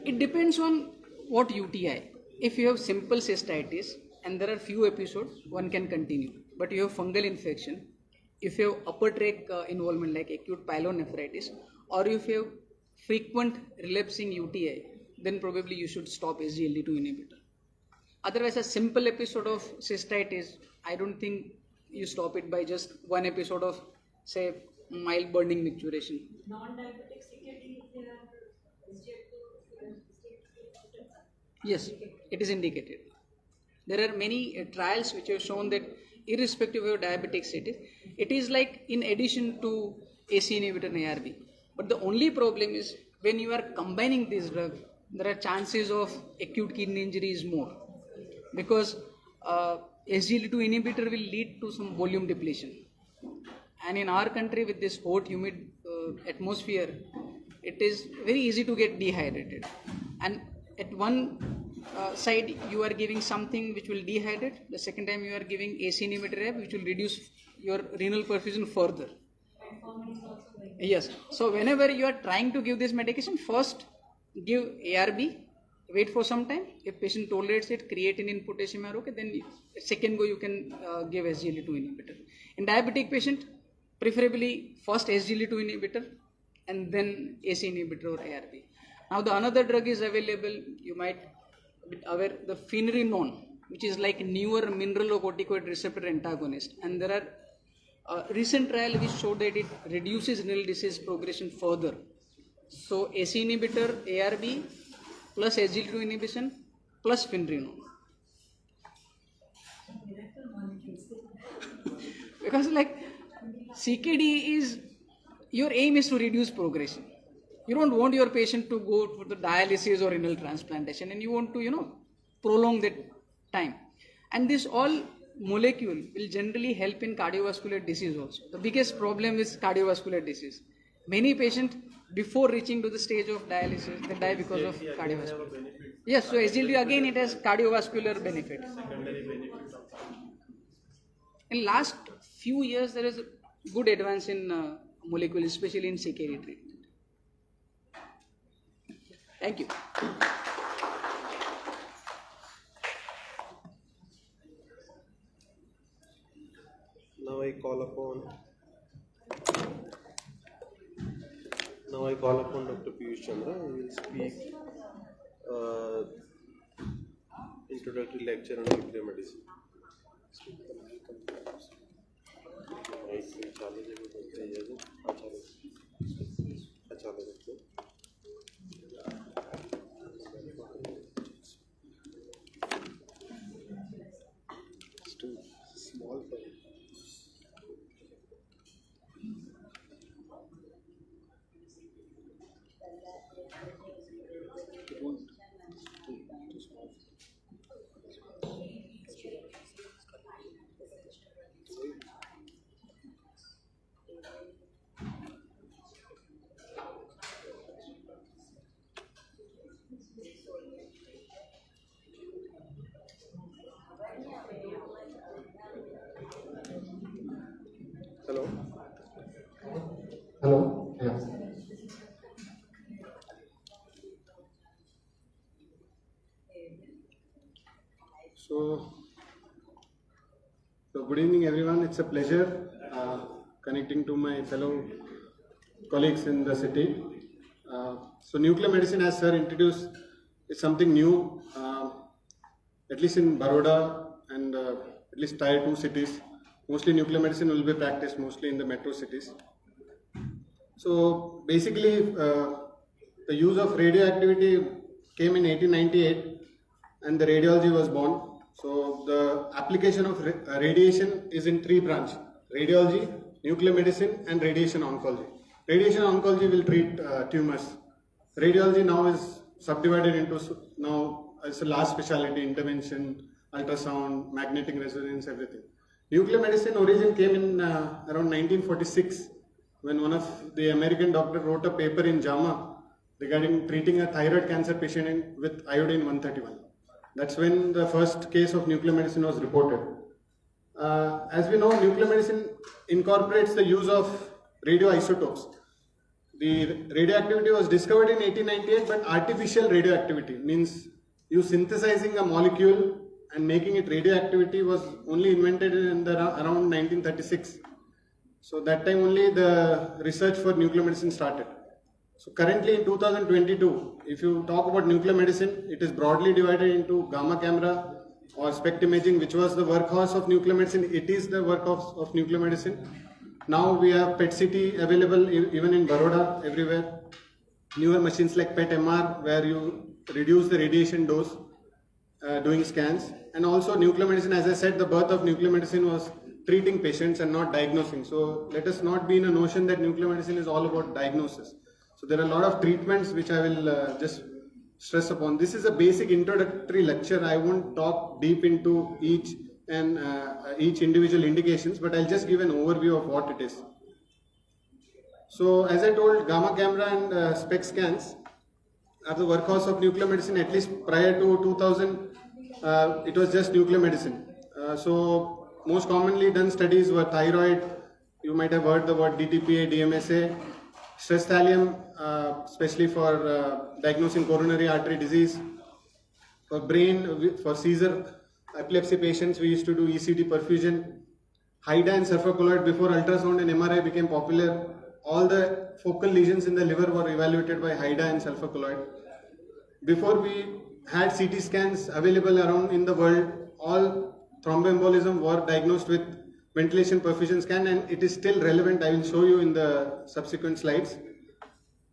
It depends on what UTI. If you have simple cystitis and there are few episodes, one can continue. But you have fungal infection, if you have upper tract involvement like acute pyelonephritis, or if you have frequent relapsing UTI, then probably you should stop SGLT2 inhibitor. Otherwise, a simple episode of cystitis, I don't think you stop it by just one episode of, say, mild burning micturition. Non-diabetic CKD, there are Yes, it is indicated. There are many trials which have shown that irrespective of your diabetic status, it is like in addition to AC inhibitor and ARB. But the only problem is when you are combining this drug, there are chances of acute kidney injury is more, because SGLT2 inhibitor will lead to some volume depletion. And in our country with this hot, humid atmosphere, it is very easy to get dehydrated. And at one side you are giving something which will dehydrate, the second time you are giving AC inhibitor which will reduce your renal perfusion further. Yes, so whenever you are trying to give this medication, first give ARB, wait for some time. If patient tolerates it, creatinine and potassium are okay, then second go you can give SGLT2 inhibitor. In diabetic patient, preferably first SGLT2 inhibitor and then AC inhibitor or ARB. Now the another drug is available, you might be aware, the finerenone, which is like newer mineralocorticoid receptor antagonist, and there are recent trial which showed that it reduces renal disease progression further. So AC inhibitor, ARB plus SGLT2 inhibition plus finerenone. Because like CKD is, your aim is to reduce progression. You don't want your patient to go for the dialysis or renal transplantation, and you want to, prolong that time. And this all molecule will generally help in cardiovascular disease also. The biggest problem is cardiovascular disease. Many patients, before reaching to the stage of dialysis, they die because of cardiovascular. Yes, so SGLT again it has cardiovascular benefit. secondary benefit of In last few years, there is a good advance in molecule, especially in CKD treatment. Thank you. Now I call upon Dr. Piyush Chandra, who will speak introductory lecture on nuclear medicine. Small for you. Hello. Hello. Yeah. So good evening, everyone. It's a pleasure connecting to my fellow colleagues in the city. So nuclear medicine, as sir introduced, is something new. At least in Baroda and at least tier 2 cities, mostly nuclear medicine will be practiced mostly in the metro cities. So basically, the use of radioactivity came in 1898, and the radiology was born. So the application of radiation is in 3 branches: radiology, nuclear medicine, and radiation oncology. Radiation oncology will treat tumors. Radiology now is subdivided into it's a large specialty: intervention, ultrasound, magnetic resonance, everything. Nuclear medicine origin came in around 1946, when one of the American doctor wrote a paper in JAMA regarding treating a thyroid cancer patient with iodine 131. That's when the first case of nuclear medicine was reported. As we know, nuclear medicine incorporates the use of radioisotopes. the radioactivity was discovered in 1898, but artificial radioactivity means you synthesizing a molecule and making it radioactivity was only invented in around 1936. So that time only the research for nuclear medicine started. So currently in 2022, if you talk about nuclear medicine, it is broadly divided into gamma camera or SPECT imaging, which was the workhorse of nuclear medicine. It is the workhorse of nuclear medicine. Now we have PET CT available even in BARODA everywhere. Newer machines like PET MR where you reduce the radiation dose doing scans. And also nuclear medicine, as I said, the birth of nuclear medicine was treating patients and not diagnosing. So let us not be in a notion that nuclear medicine is all about diagnosis. So there are a lot of treatments which I will just stress upon. This is a basic introductory lecture. I won't talk deep into each individual indications, but I'll just give an overview of what it is. So as I told, gamma camera and SPECT scans are the workhorse of nuclear medicine. At least prior to 2000, it was just nuclear medicine. So most commonly done studies were thyroid. You might have heard the word DTPA, DMSA. Stress thallium, especially for diagnosing coronary artery disease. For brain, for seizure epilepsy patients, we used to do ECG perfusion. HIDA and sulfur colloid, before ultrasound and MRI became popular, all the focal lesions in the liver were evaluated by HIDA and sulfur colloid. Before we had CT scans available around in the world, all thromboembolism were diagnosed with ventilation perfusion scan, and it is still relevant. I will show you in the subsequent slides.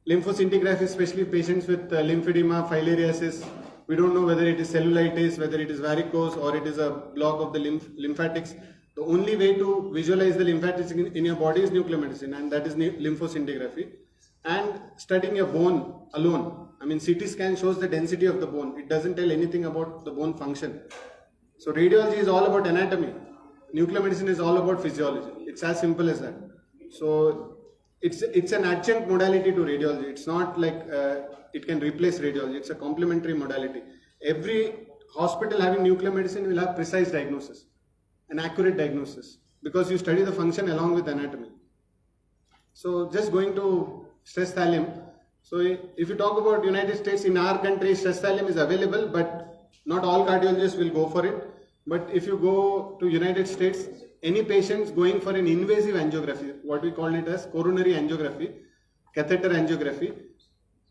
Lymphoscintigraphy, especially patients with lymphedema, filariasis. We don't know whether it is cellulitis, whether it is varicose, or it is a block of the lymphatics. The only way to visualize the lymphatics in your body is nuclear medicine, and that is lymphoscintigraphy. And studying your bone alone. I mean, CT scan shows the density of the bone. It doesn't tell anything about the bone function. So radiology is all about anatomy. Nuclear medicine is all about physiology. It's as simple as that. So it's an adjunct modality to radiology. It's not like it can replace radiology. It's a complementary modality. Every hospital having nuclear medicine will have precise diagnosis, an accurate diagnosis, because you study the function along with anatomy. So just going to stress thallium. So if you talk about United States, in our country, stress thallium is available, but not all cardiologists will go for it. But if you go to United States, any patients going for an invasive angiography, what we call it as coronary angiography, catheter angiography,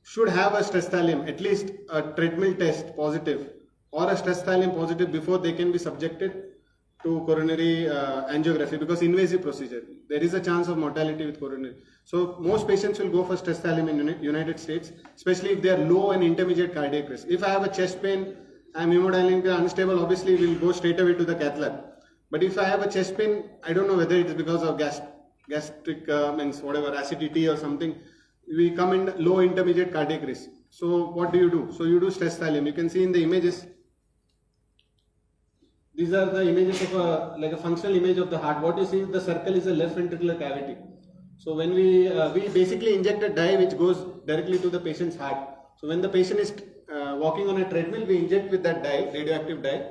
should have a stress thallium, at least a treadmill test positive or a stress thallium positive before they can be subjected to coronary angiography, because invasive procedure, there is a chance of mortality with coronary. So most patients will go for stress thallium in United States, especially if they are low and intermediate cardiac risk. If I have a chest pain, I am hemodynamically unstable, obviously we will go straight away to the cath lab. But if I have a chest pain, I don't know whether it is because of gastric means whatever, acidity or something, we come in low intermediate cardiac risk. So what do you do? So you do stress thallium. You can see in the images, these are the images of like a functional image of the heart. What you see, the circle is a left ventricular cavity. So when we basically inject a dye which goes directly to the patient's heart. So when the patient is walking on a treadmill, we inject with that dye, radioactive dye,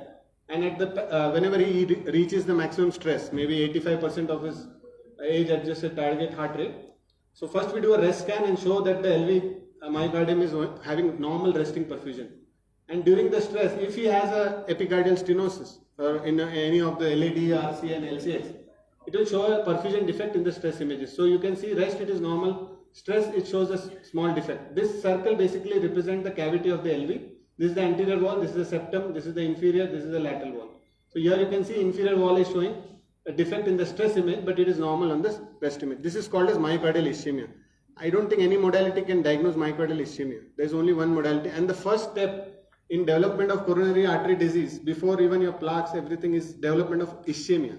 and at the whenever he reaches the maximum stress, maybe 85% of his age-adjusted target heart rate. So first we do a rest scan and show that the LV myocardium is having normal resting perfusion. And during the stress, if he has a epicardial stenosis or in any of the LAD, RC and LCX, it will show a perfusion defect in the stress images. So you can see rest, it is normal. Stress, it shows a small defect. This circle basically represents the cavity of the LV. This is the anterior wall, this is the septum, this is the inferior, this is the lateral wall. So here you can see inferior wall is showing a defect in the stress image, but it is normal on the rest image. This is called as myocardial ischemia. I don't think any modality can diagnose myocardial ischemia. There is only one modality, and the first step in development of coronary artery disease, before even your plaques, everything, is development of ischemia.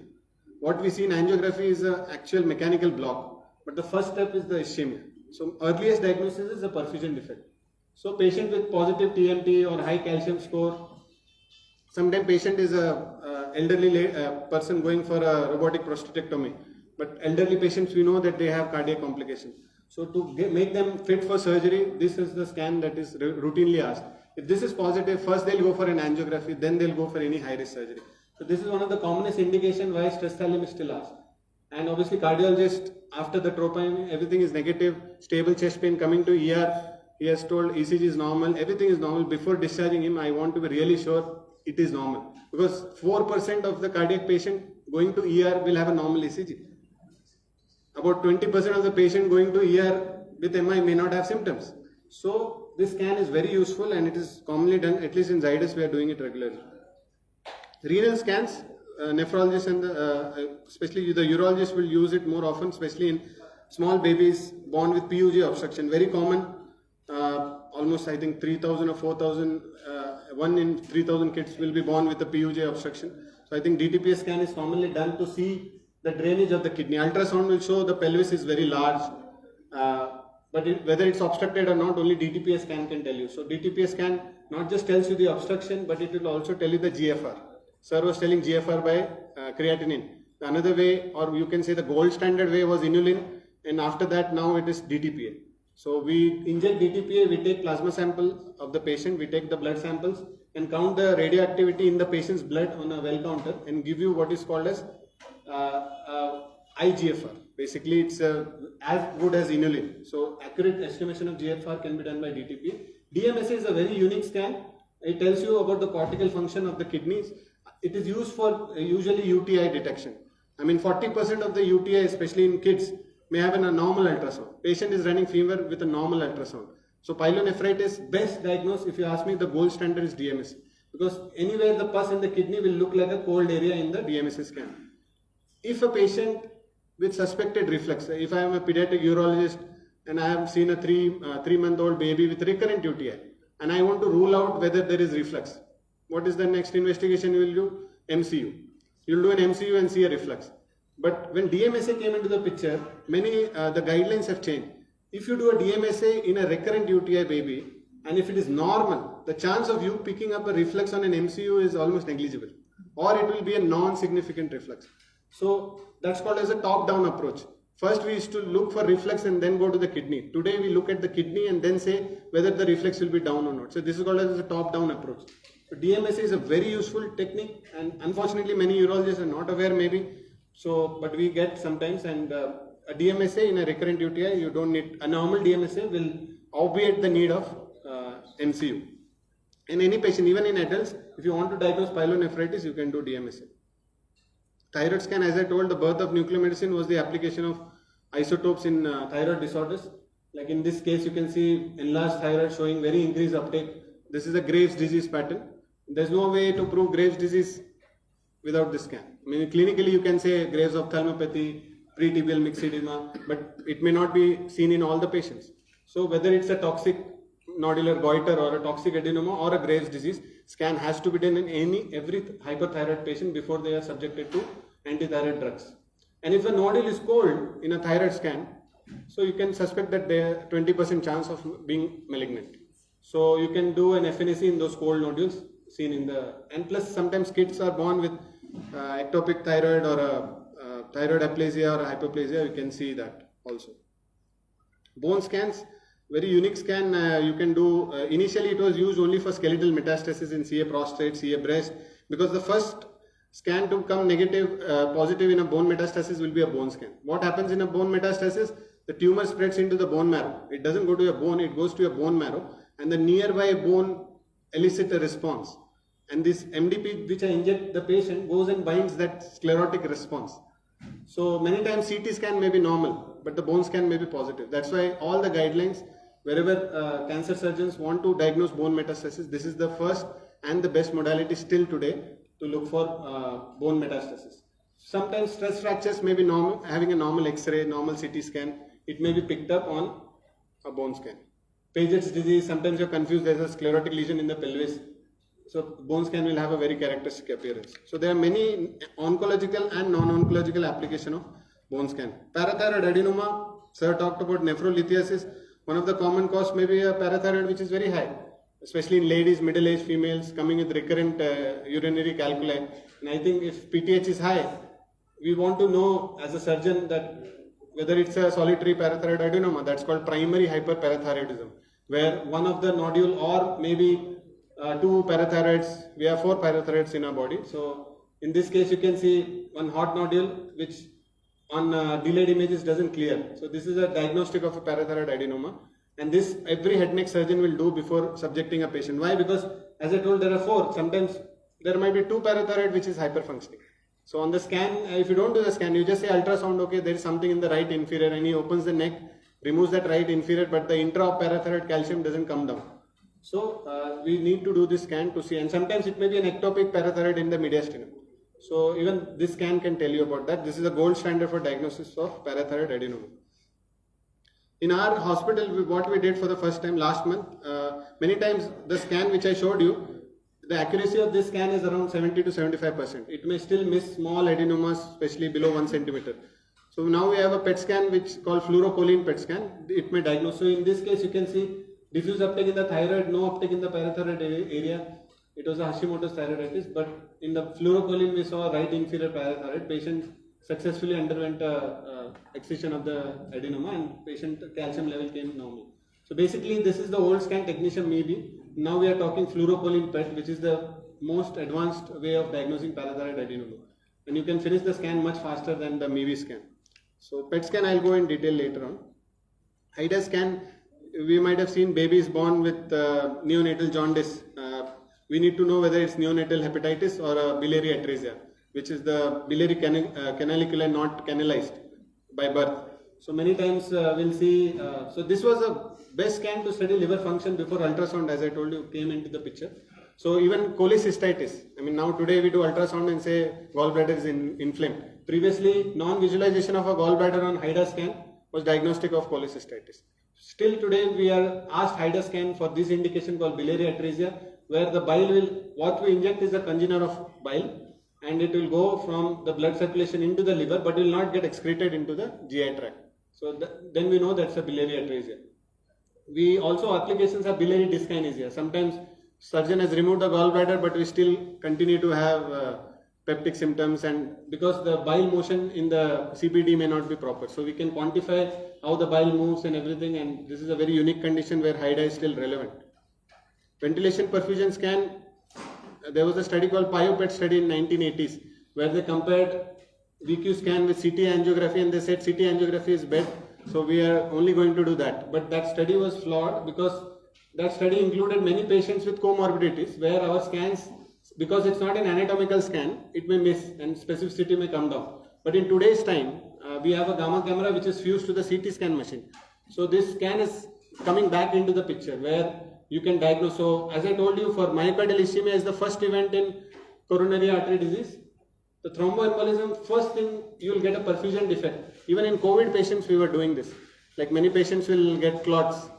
What we see in angiography is an actual mechanical block, but the first step is the ischemia. So earliest diagnosis is a perfusion defect. So patient with positive TMT or high calcium score, sometimes patient is a elderly person going for a robotic prostatectomy, but elderly patients, we know that they have cardiac complications. So to make them fit for surgery, this is the scan that is routinely asked. If this is positive, first they'll go for an angiography, then they'll go for any high risk surgery. So this is one of the commonest indication why stress thallium is still asked. And obviously cardiologists after the troponin, everything is negative, stable chest pain, coming to ER. He has told ECG is normal, everything is normal. Before discharging him, I want to be really sure it is normal. Because 4% of the cardiac patient going to ER will have a normal ECG. About 20% of the patient going to ER with MI may not have symptoms. So this scan is very useful and it is commonly done, at least in Zydus we are doing it regularly. Renal scans, nephrologists and especially the urologists will use it more often, especially in small babies born with PUJ obstruction. Very common, almost I think 3,000 or 4,000, 1 in 3,000 kids will be born with a PUJ obstruction. So I think DTPS scan is commonly done to see the drainage of the kidney. Ultrasound will show the pelvis is very large, but whether it's obstructed or not, only DTPS scan can tell you. So DTPS scan not just tells you the obstruction, but it will also tell you the GFR. Sir was telling GFR by creatinine. Another way, or you can say the gold standard way, was inulin, and after that now it is DTPA. So we inject DTPA, we take plasma sample of the patient, we take the blood samples and count the radioactivity in the patient's blood on a well counter and give you what is called as IGFR. Basically it's as good as inulin. So accurate estimation of GFR can be done by DTPA. DMSA is a very unique scan. It tells you about the cortical function of the kidneys. It is used for usually UTI detection. I mean 40% of the UTI, especially in kids, may have a normal ultrasound. Patient is running fever with a normal ultrasound. So pyelonephritis, best diagnosed, if you ask me, the gold standard is DMSA. Because anywhere the pus in the kidney will look like a cold area in the DMSA scan. If a patient with suspected reflux, if I am a pediatric urologist and I have seen a 3-month-old baby with recurrent UTI and I want to rule out whether there is reflux, what is the next investigation you will do? MCU. You will do an MCU and see a reflux. But when DMSA came into the picture, the guidelines have changed. If you do a DMSA in a recurrent UTI baby, and if it is normal, the chance of you picking up a reflux on an MCU is almost negligible. Or it will be a non-significant reflux. So that's called as a top-down approach. First we used to look for reflux and then go to the kidney. Today we look at the kidney and then say whether the reflux will be down or not. So this is called as a top-down approach. So DMSA is a very useful technique and unfortunately many urologists are not aware maybe. So, but we get sometimes, and a DMSA in a recurrent UTI, you don't need, a normal DMSA will obviate the need of MCU. In any patient, even in adults, if you want to diagnose pyelonephritis, you can do DMSA. Thyroid scan, as I told, the birth of nuclear medicine was the application of isotopes in thyroid disorders. Like in this case, you can see enlarged thyroid showing very increased uptake. This is a Graves' disease pattern. There's no way to prove Graves' disease without this scan. I mean, clinically you can say Graves' ophthalmopathy, pre-tibial myxedema, but it may not be seen in all the patients. So whether it's a toxic nodular goiter or a toxic adenoma or a Graves' disease, scan has to be done in every hyperthyroid patient before they are subjected to antithyroid drugs. And if a nodule is cold in a thyroid scan, so you can suspect that there are 20% chance of being malignant. So you can do an FNAC in those cold nodules seen in the, and plus sometimes kids are born with ectopic thyroid or a thyroid aplasia or a hypoplasia, you can see that also. Bone scans, very unique scan you can do. Initially it was used only for skeletal metastasis in CA prostate, CA breast, because the first scan to come negative, positive in a bone metastasis will be a bone scan. What happens in a bone metastasis? The tumor spreads into the bone marrow. It doesn't go to your bone, it goes to your bone marrow, and the nearby bone elicits a response. And this MDP which I inject the patient goes and binds that sclerotic response. So many times CT scan may be normal, but the bone scan may be positive. That's why all the guidelines, wherever cancer surgeons want to diagnose bone metastasis, this is the first and the best modality still today to look for bone metastasis. Sometimes stress fractures may be normal, having a normal X-ray, normal CT scan, it may be picked up on a bone scan. Paget's disease, sometimes you're confused, there's a sclerotic lesion in the pelvis. So bone scan will have a very characteristic appearance. So there are many oncological and non-oncological application of bone scan. Parathyroid adenoma, sir talked about nephrolithiasis. One of the common cause may be a parathyroid which is very high, especially in ladies, middle-aged females coming with recurrent urinary calculi. And I think if PTH is high, we want to know as a surgeon that whether it's a solitary parathyroid adenoma, that's called primary hyperparathyroidism, where one of the nodule or maybe 2 parathyroids, we have 4 parathyroids in our body. So in this case you can see one hot nodule which on delayed images doesn't clear. So this is a diagnostic of a parathyroid adenoma, and this every head neck surgeon will do before subjecting a patient. Why? Because as I told, there are 4. Sometimes there might be 2 parathyroid which is hyperfunctioning. So on the scan, if you don't do the scan, you just say ultrasound, okay, there is something in the right inferior, and he opens the neck, removes that right inferior, but the intra-parathyroid calcium doesn't come down. So we need to do this scan to see, and sometimes it may be an ectopic parathyroid in the mediastinum. So even this scan can tell you about that. This is a gold standard for diagnosis of parathyroid adenoma. In our hospital, what we did for the first time last month, many times the scan which I showed you, the accuracy of this scan is around 70 to 75%. It may still miss small adenomas, especially below 1 centimeter. So now we have a PET scan which is called fluorocholine PET scan. It may diagnose. So in this case, you can see diffuse uptake in the thyroid, no uptake in the parathyroid area. It was a Hashimoto's thyroiditis, but in the fluorocholine we saw right inferior parathyroid. Patient successfully underwent excision of the adenoma, and patient calcium level came normal. So basically this is the old scan technician maybe. Now we are talking fluorocholine PET, which is the most advanced way of diagnosing parathyroid adenoma. And you can finish the scan much faster than the MEV scan. So PET scan I'll go in detail later on. HIDA scan, we might have seen babies born with neonatal jaundice. We need to know whether it's neonatal hepatitis or a biliary atresia, which is the biliary canaliculi not canalized by birth. So many times we'll see, so this was a best scan to study liver function before ultrasound, as I told you, came into the picture. So even cholecystitis, I mean now today we do ultrasound and say gallbladder is inflamed. Previously, non-visualization of a gallbladder on HIDA scan was diagnostic of cholecystitis. Still today we are asked HIDA scan for this indication called biliary atresia, where the bile will, what we inject is a congener of bile, and it will go from the blood circulation into the liver, but will not get excreted into the GI tract. So then we know that's a biliary atresia. We also, applications of biliary dyskinesia. Sometimes surgeon has removed the gallbladder, but we still continue to have peptic symptoms, and because the bile motion in the CPD may not be proper. So we can quantify how the bile moves and everything, and this is a very unique condition where HIDA is still relevant. Ventilation perfusion scan, there was a study called PIOPET study in 1980s where they compared VQ scan with CT angiography, and they said CT angiography is better, so we are only going to do that. But that study was flawed because that study included many patients with comorbidities where our scans, because it's not an anatomical scan, it may miss and specificity may come down. But in today's time, we have a gamma camera which is fused to the CT scan machine. So this scan is coming back into the picture where you can diagnose. So as I told you, for myocardial ischemia is the first event in coronary artery disease. The thromboembolism, first thing you will get a perfusion defect. Even in COVID patients we were doing this. Like many patients will get clots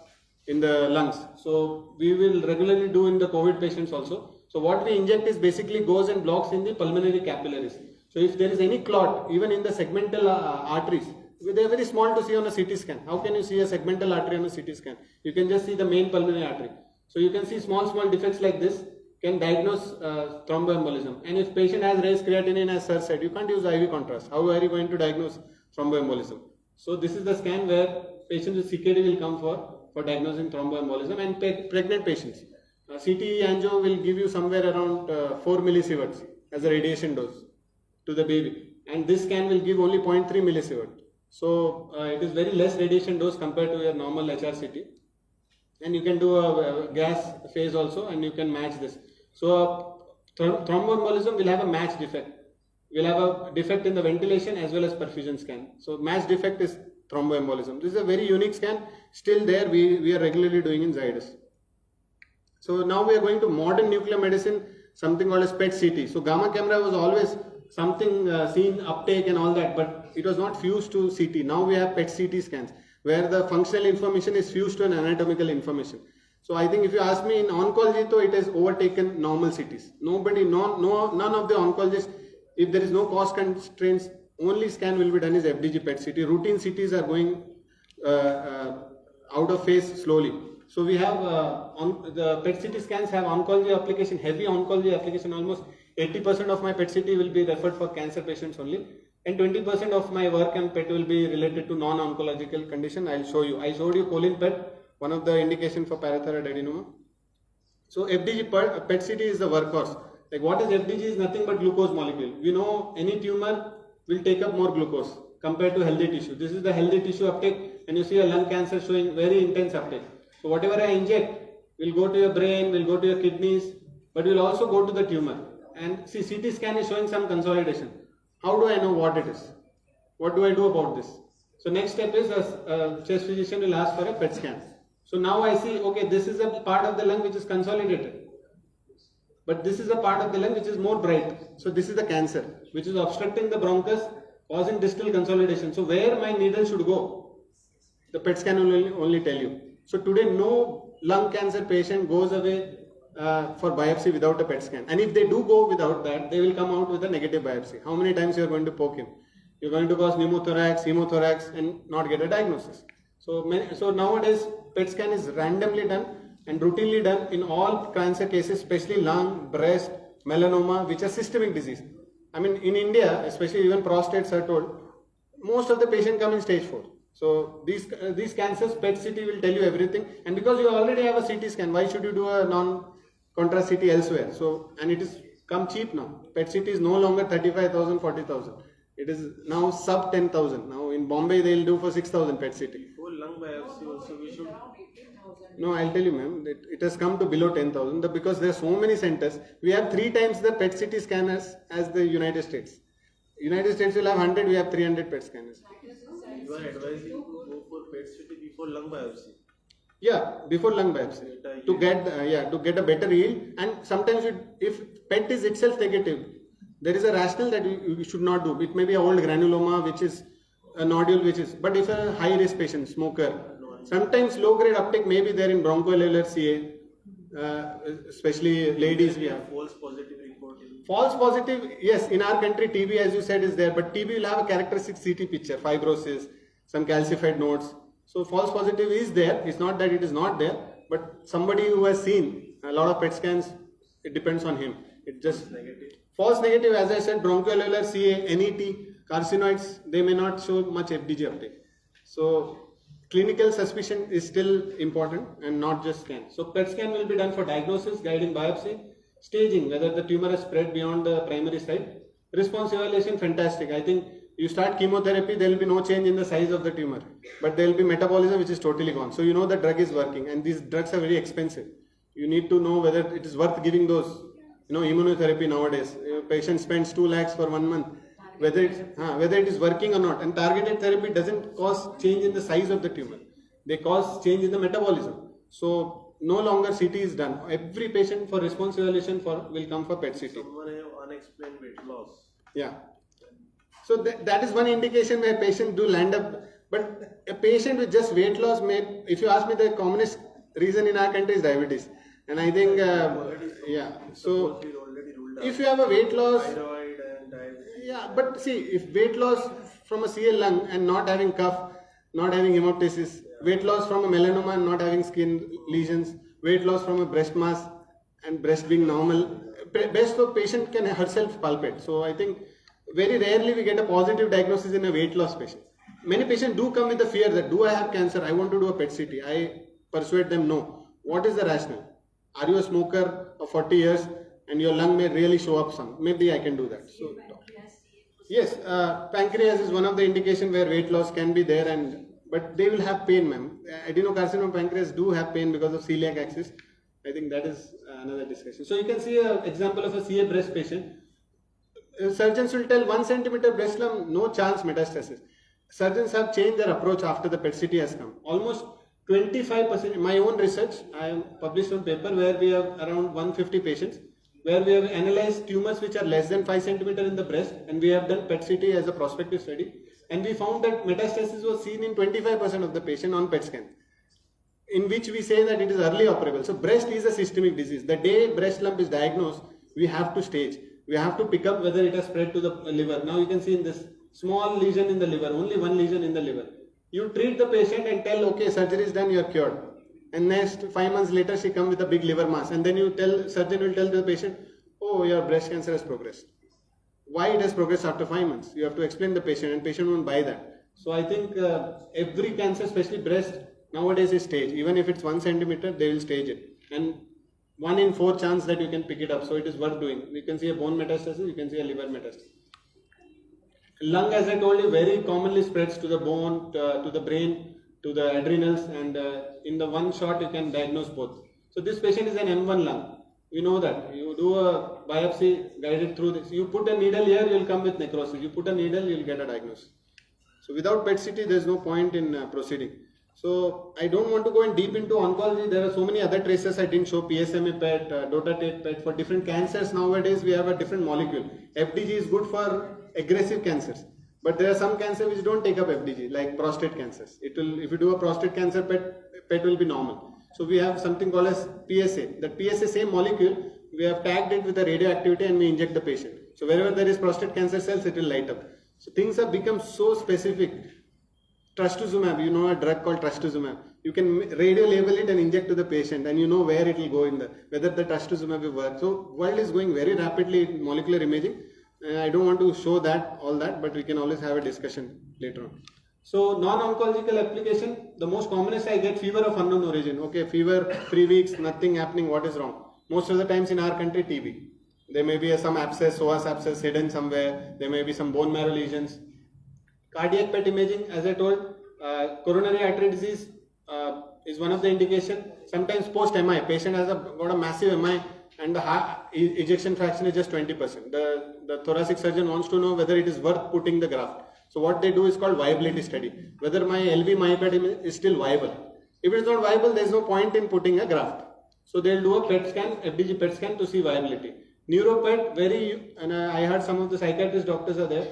in the lungs. So we will regularly do in the COVID patients also. So what we inject is basically goes and blocks in the pulmonary capillaries. So if there is any clot, even in the segmental arteries, they are very small to see on a CT scan. How can you see a segmental artery on a CT scan? You can just see the main pulmonary artery. So you can see small defects like this can diagnose thromboembolism. And if patient has raised creatinine, as sir said, you can't use IV contrast. How are you going to diagnose thromboembolism? So this is the scan where patients with CKD will come for diagnosing thromboembolism, and pregnant patients. CT angio will give you somewhere around 4 millisieverts as a radiation dose to the baby, and this scan will give only 0.3 millisievert. So it is very less radiation dose compared to your normal HRCT, and you can do a gas phase also, and you can match this. So thromboembolism will have a match defect. We'll have a defect in the ventilation as well as perfusion scan. So match defect is thromboembolism. This is a very unique scan. Still there, we are regularly doing in Zydus. So now we are going to modern nuclear medicine, something called as PET CT. So gamma camera was always something seen uptake and all that, but it was not fused to CT. Now we have PET CT scans where the functional information is fused to an anatomical information. So I think if you ask me, in oncology, though, it has overtaken normal CTs. None of the oncologists, if there is no cost constraints, only scan will be done is FDG PET CT. Routine CTs are going out of phase slowly. So we have the PET CT scans have oncology application, heavy oncology application. Almost 80% of my PET CT will be referred for cancer patients only, and 20% of my work and PET will be related to non-oncological condition. I'll show you. I showed you choline PET, one of the indication for parathyroid adenoma. So FDG PET CT is the workhorse. Like what is FDG is nothing but glucose molecule. We know any tumor will take up more glucose compared to healthy tissue. This is the healthy tissue uptake, and you see a lung cancer showing very intense uptake. So whatever I inject will go to your brain, will go to your kidneys, but will also go to the tumor. And see, CT scan is showing some consolidation. How do I know what it is? What do I do about this? So next step is a chest physician will ask for a PET scan. So now I see, okay, this is a part of the lung which is consolidated. But this is a part of the lung which is more bright. So this is the cancer which is obstructing the bronchus, causing distal consolidation. So where my needle should go, the PET scan will only tell you. So today no lung cancer patient goes away for biopsy without a PET scan. And if they do go without that, they will come out with a negative biopsy. How many times you are going to poke him? You're going to cause pneumothorax, hemothorax and not get a diagnosis. So nowadays PET scan is randomly done and routinely done in all cancer cases, especially lung, breast, melanoma, which are systemic disease. I mean, in India, especially even prostates are told, most of the patients come in stage 4. So these cancers, PET CT will tell you everything. And because you already have a CT scan, why should you do a non-contrast CT elsewhere? So, and it is come cheap now. PET CT is no longer 35,000, 40,000. It is now sub 10,000. Now in Bombay, they will do for 6,000 PET CT. For lung biopsy also we should. No, I'll tell you, ma'am, it has come to below 10,000 because there are so many centers. We have 3 times the PET CT scanners as the United States. United States will have 100, we have 300 PET scanners. You are advising to go for PET CT before lung biopsy. Yeah, before lung biopsy to get a better yield. And sometimes if PET is itself negative, there is a rationale that you should not do. It may be an old granuloma, which is a nodule, but if a high risk patient, smoker, sometimes low grade uptake may be there in bronchoalveolar CA, especially ladies. We have false positive report. False positive, yes, in our country TB, as you said, is there, but TB will have a characteristic CT picture, fibrosis, some calcified nodes. So false positive is there. It's not that it is not there, but somebody who has seen a lot of PET scans, it depends on him. It just negative. False negative, as I said, bronchoalveolar CA, NET, carcinoids, they may not show much FDG uptake. So clinical suspicion is still important and not just scan. So PET scan will be done for diagnosis, guiding biopsy, staging, whether the tumor has spread beyond the primary site. Response evaluation, fantastic. I think you start chemotherapy, there will be no change in the size of the tumor, but there will be metabolism which is totally gone. So you know the drug is working, and these drugs are very expensive. You need to know whether it is worth giving those. Immunotherapy nowadays, a patient spends 2 lakhs for 1 month, whether it is working or not. And targeted therapy doesn't cause change in the size of the tumor. They cause change in the metabolism. So no longer CT is done. Every patient for response evaluation will come for PET CT. Someone have unexplained weight loss. Yeah. So that is one indication where patients do land up. But a patient with just weight loss may, if you ask me, the commonest reason in our country is diabetes. And I think, so if you have a weight loss, Thyroid and diabetes. yeah, but see, if weight loss from a CL lung and not having cough, not having hemoptysis, weight loss from a melanoma and not having skin lesions, weight loss from a breast mass and breast being normal, best for patient can herself palpate. So I think very rarely we get a positive diagnosis in a weight loss patient. Many patients do come with the fear that, do I have cancer? I want to do a PET CT. I persuade them, no. What is the rationale? Are you a smoker of 40 years and your lung may really show up some? Maybe I can do that. So, yes, pancreas is one of the indications where weight loss can be there, but they will have pain, ma'am. Adenocarcinoma pancreas do have pain because of celiac axis. I think that is another discussion. So you can see an example of a CA breast patient. Surgeons will tell 1 centimeter breast lump, no chance metastasis. Surgeons have changed their approach after the PET CT has come. Almost 25%, in my own research, I have published one paper where we have around 150 patients, where we have analyzed tumors which are less than 5 centimeter in the breast, and we have done PET CT as a prospective study, and we found that metastasis was seen in 25% of the patient on PET scan, in which we say that it is early operable. So breast is a systemic disease. The day breast lump is diagnosed, we have to stage. We have to pick up whether it has spread to the liver. Now you can see in this small lesion in the liver, only 1 lesion in the liver. You treat the patient and tell, okay, surgery is done, you are cured. And next 5 months later, she comes with a big liver mass. And then surgeon will tell the patient, oh, your breast cancer has progressed. Why it has progressed after 5 months? You have to explain the patient, and patient won't buy that. So I think every cancer, especially breast, nowadays is staged. Even if it's 1 centimeter, they will stage it. And 1 in 4 chance that you can pick it up. So it is worth doing. You can see a bone metastasis, you can see a liver metastasis. Lung, as I told you, very commonly spreads to the bone, to the brain, to the adrenals, and in the one shot you can diagnose both. So this patient is an M1 lung. We know that. You do a biopsy guided through this. You put a needle here, you will come with necrosis. You put a needle, you will get a diagnosis. So without PET CT, there is no point in proceeding. So I don't want to go in deep into oncology. There are so many other traces I didn't show. PSMA PET, dotatate PET. For different cancers nowadays, we have a different molecule. FDG is good for aggressive cancers. But there are some cancers which don't take up FDG, like prostate cancers. It will, if you do a prostate cancer PET will be normal. So we have something called as PSA. That PSA same molecule, we have tagged it with the radioactivity and we inject the patient. So wherever there is prostate cancer cells, it will light up. So things have become so specific. Trastuzumab, you know a drug called trastuzumab. You can radio label it and inject to the patient, and you know where it will go in the, whether the trastuzumab will work. So world is going very rapidly in molecular imaging. I don't want to show that, all that, but we can always have a discussion later on. So non-oncological application, the most commonest I get fever of unknown origin. Okay, fever, 3 weeks, nothing happening, what is wrong? Most of the times in our country, TB. There may be some abscess, psoas abscess hidden somewhere. There may be some bone marrow lesions. Cardiac PET imaging, as I told, coronary artery disease is one of the indication. Sometimes post-MI, patient has got a massive MI and the heart ejection fraction is just 20%. The thoracic surgeon wants to know whether it is worth putting the graft. So what they do is called viability study. Whether my LV myopathy is still viable. If it is not viable, there is no point in putting a graft. So they will do a PET scan, FDG PET scan to see viability. Neuropet, and I heard some of the psychiatrist doctors are there.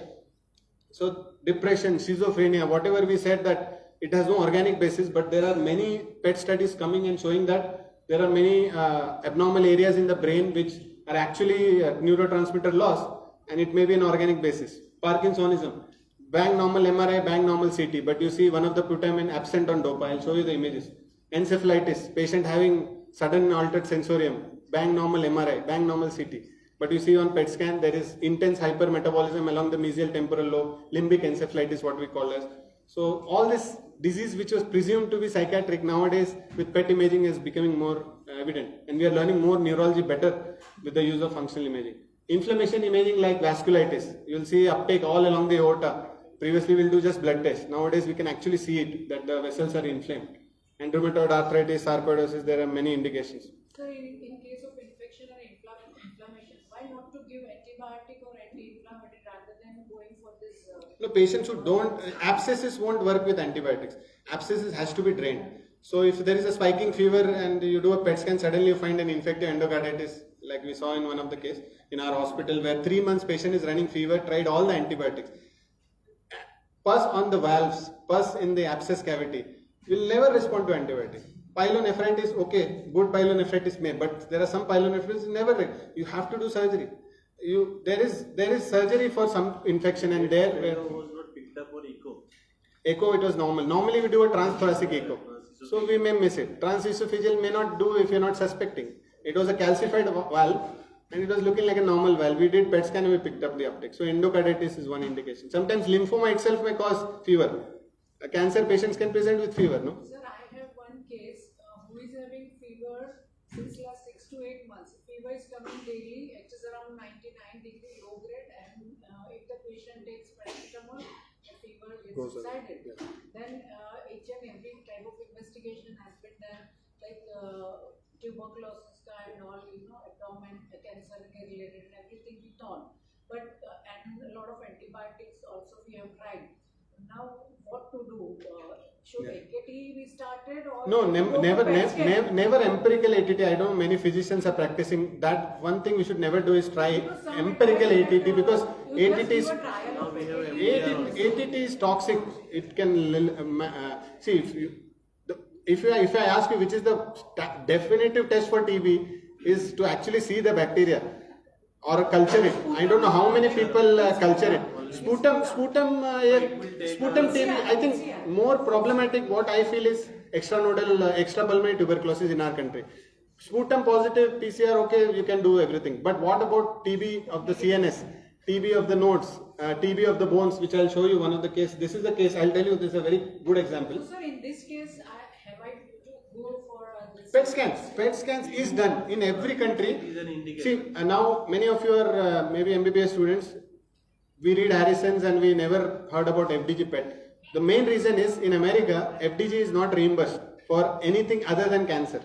So depression, schizophrenia, whatever we said that it has no organic basis, but there are many PET studies coming and showing that there are many abnormal areas in the brain which are actually neurotransmitter loss, and it may be an organic basis. Parkinsonism, bang normal MRI, bang normal CT, but you see one of the putamen absent on DOPA. I'll show you the images. Encephalitis, patient having sudden altered sensorium, bang normal MRI, bang normal CT. But you see on PET scan, there is intense hypermetabolism along the mesial temporal lobe, limbic encephalitis, what we call as. So all this disease which was presumed to be psychiatric nowadays with PET imaging is becoming more evident. And we are learning more neurology better with the use of functional imaging. Inflammation imaging like vasculitis, you will see uptake all along the aorta. Previously we'll do just blood test. Nowadays we can actually see it, that the vessels are inflamed. And rheumatoid arthritis, sarcoidosis, there are many indications. So in case of infection or inflammation, why not to give antibiotic or anti-inflammatory rather than going for this? No, patients who don't, abscesses won't work with antibiotics. Abscesses has to be drained. So if there is a spiking fever and you do a PET scan, suddenly you find an infective endocarditis, like we saw in one of the case in our hospital where 3 months patient is running fever, tried all the antibiotics. Pus on the valves, pus in the abscess cavity will never respond to antibiotic. Pyelonephritis, okay, good pyelonephritis may, but there are some pyelonephritis never. You have to do surgery. There is surgery for some infection, and there was not picked up for echo. Echo, it was normal. Normally we do a transthoracic echo, so we may miss it. Transesophageal may not do if you're not suspecting. It was a calcified valve and it was looking like a normal valve. We did PET scan and we picked up the uptake. So endocarditis is one indication. Sometimes lymphoma itself may cause fever. Cancer patients can present with fever, no? Sir, I have one case who is having fever since last 6 to 8 months. Fever is coming daily, it is around 99 degree low grade, and if the patient takes paracetamol, the fever gets subsided. Yeah. Then each and every type of investigation has been done, like tuberculosis and all, abdomen cancer related and everything we thought. But and a lot of antibiotics also we have tried. Now what to do? Should AKT be started or no? Never empirical ATT. I know many physicians are practicing that. One thing we should never do is try empirical ATT, because ATT is toxic. It can see if I ask you which is the definitive test for TB is to actually see the bacteria or culture it. I don't know how many people culture it. Sputum TB, I think more problematic what I feel is extranodal, extrapulmonary tuberculosis in our country. Sputum positive PCR, okay, you can do everything. But what about TB of the CNS, TB of the nodes, TB of the bones, which I'll show you one of the case. This is the case, I'll tell you, this is a very good example. So, sir, in this case, have I to go for this? PET scans is done in every country. See, now many of you are maybe MBBS students. we read Harrison's and we never heard about FDG PET. The main reason is in America, FDG is not reimbursed for anything other than cancer.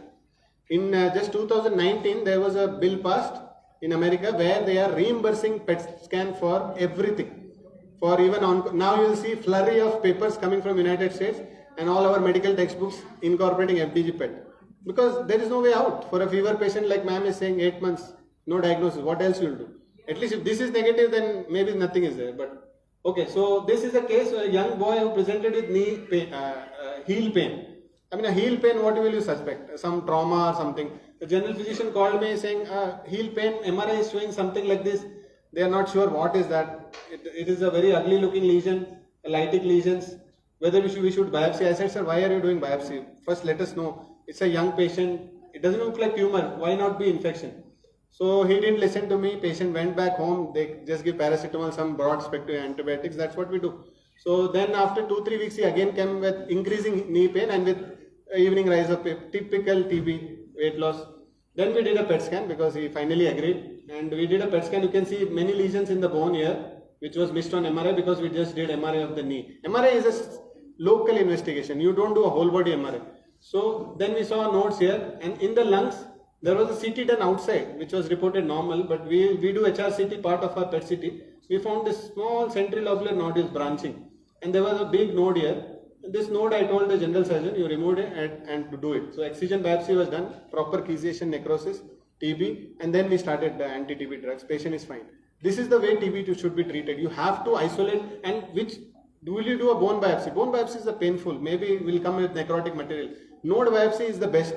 In just 2019, there was a bill passed in America where they are reimbursing PET scan for everything. For even on, now you will see flurry of papers coming from United States and all our medical textbooks incorporating FDG PET. Because there is no way out. For a fever patient like ma'am is saying 8 months, no diagnosis, what else you will do? At least if this is negative, then maybe nothing is there. But okay, so this is a case where a young boy who presented with knee pain, heel pain. I mean, a heel pain, what will you suspect? Some trauma or something. The general physician called me saying, heel pain, MRI is showing something like this. They are not sure what is that. It is a very ugly looking lesion, lytic lesions. Whether we should biopsy. I said, sir, why are you doing biopsy? First, let us know. It's a young patient. It doesn't look like tumor. Why not be infection? So he didn't listen to me. Patient went back home. They just give paracetamol, some broad spectrum antibiotics. That's what we do. So then after 2-3 weeks, he again came with increasing knee pain and with evening rise of typical TB weight loss. Then we did a PET scan because he finally agreed. And we did a PET scan. You can see many lesions in the bone here, which was missed on MRI because we just did MRI of the knee. MRI is a local investigation. You don't do a whole body MRI. So then we saw nodes here, and in the lungs there was a CT done outside which was reported normal, but we do HRCT part of our PET CT. We found this small centrilobular nodules branching, and there was a big node here. This node, I told the general surgeon, you remove it and to do it. So excision biopsy was done, proper caseation necrosis, TB, and then we started the anti-TB drugs. Patient is fine. This is the way TB should be treated. You have to isolate, and will you do a bone biopsy? Bone biopsies are painful. Maybe will come with necrotic material. Node biopsy is the best.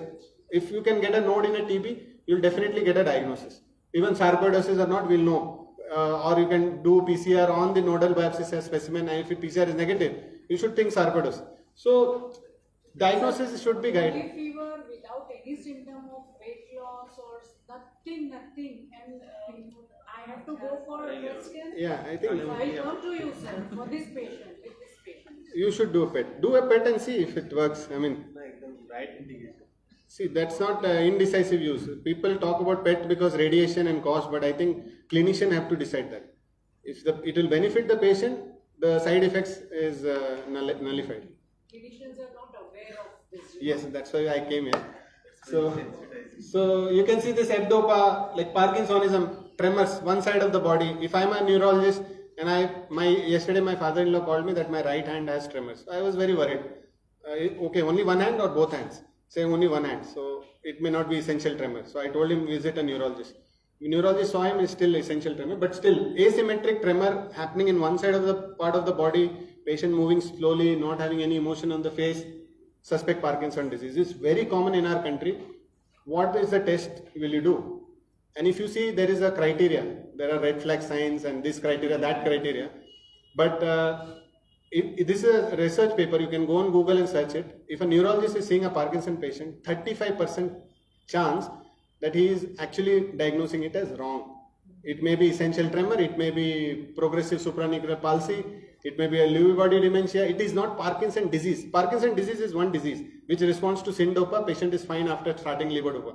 If you can get a node in a TB, you'll definitely get a diagnosis. Even sarcoidosis or not, we'll know. Or you can do PCR on the nodal biopsy specimen, and if PCR is negative, you should think sarcoidosis. So diagnosis should be guided. Early fever without any symptom of weight loss or nothing, and I have to go for a PET scan. Yeah, I think I come to you, sir, for this patient, with this patient. you should do a PET. Do a PET and see if it works. I mean, right indication. see, that's not indecisive use. People talk about PET because radiation and cost, but I think clinician have to decide that. If it will benefit the patient, the side effects is nullified. Clinicians are not aware of this. Yes, that's why I came here. So you can see this FDOPA, like Parkinsonism, tremors, one side of the body. If I'm a neurologist and yesterday my father-in-law called me that my right hand has tremors. I was very worried. Okay, only one hand or both hands? Say only one hand. So it may not be essential tremor. So I told him visit a neurologist. The neurologist saw him, is still essential tremor, but still asymmetric tremor happening in one side of the part of the body, patient moving slowly, not having any emotion on the face, suspect Parkinson disease. It's very common in our country. What is the test will you do? And if you see there is a criteria, there are red flag signs and this criteria, that criteria. But if this is a research paper, you can go on Google and search it. If a neurologist is seeing a Parkinson patient, 35% chance that he is actually diagnosing it as wrong. It may be essential tremor, it may be progressive supranuclear palsy, it may be a Lewy body dementia. It is not Parkinson disease. Parkinson disease is one disease which responds to syndopa. Patient is fine after starting levodopa.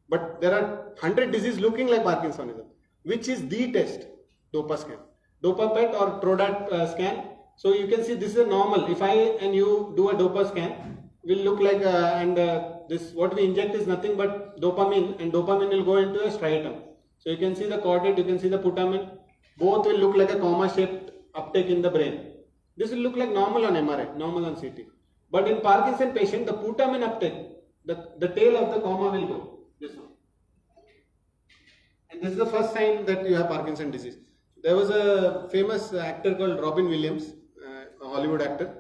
But there are 100 diseases looking like Parkinsonism. Which is the test? Dopa scan. Dopa PET or Trodat scan. So you can see this is a normal. If I and you do a Dopa scan, will look like this what we inject is nothing but dopamine, and dopamine will go into a striatum. So you can see the caudate, you can see the putamen. Both will look like a comma shaped uptake in the brain. This will look like normal on MRI, normal on CT. But in Parkinson patient, the putamen uptake, the tail of the comma will go. This one. And this is the first sign that you have Parkinson disease. There was a famous actor called Robin Williams, a Hollywood actor.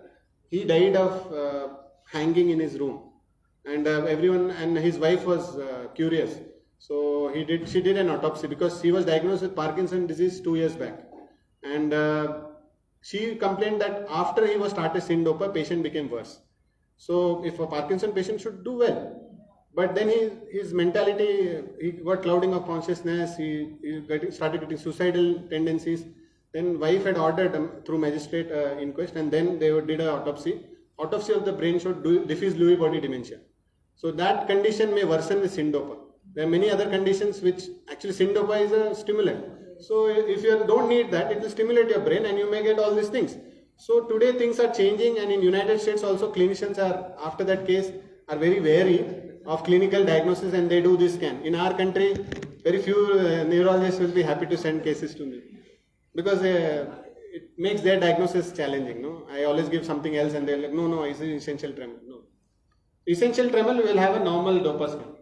He died of hanging in his room, and everyone and his wife was curious. So she did an autopsy because she was diagnosed with Parkinson disease 2 years back, and she complained that after he was started syndopa, patient became worse. So if a Parkinson patient should do well, but then his mentality, he got clouding of consciousness, he started getting suicidal tendencies. Then wife had ordered through magistrate inquest, and then they did an autopsy. Autopsy of the brain showed diffuse Lewy body dementia. So that condition may worsen with syndopa. There are many other conditions which actually syndopa is a stimulant. So if you don't need that, it will stimulate your brain and you may get all these things. So today things are changing, and in United States also clinicians are, after that case, are very wary of clinical diagnosis and they do this scan. In our country, very few neurologists will be happy to send cases to me because it makes their diagnosis challenging. No, I always give something else and they're like, no, it's an essential tremor. No, essential tremor will have a normal Doppler scan.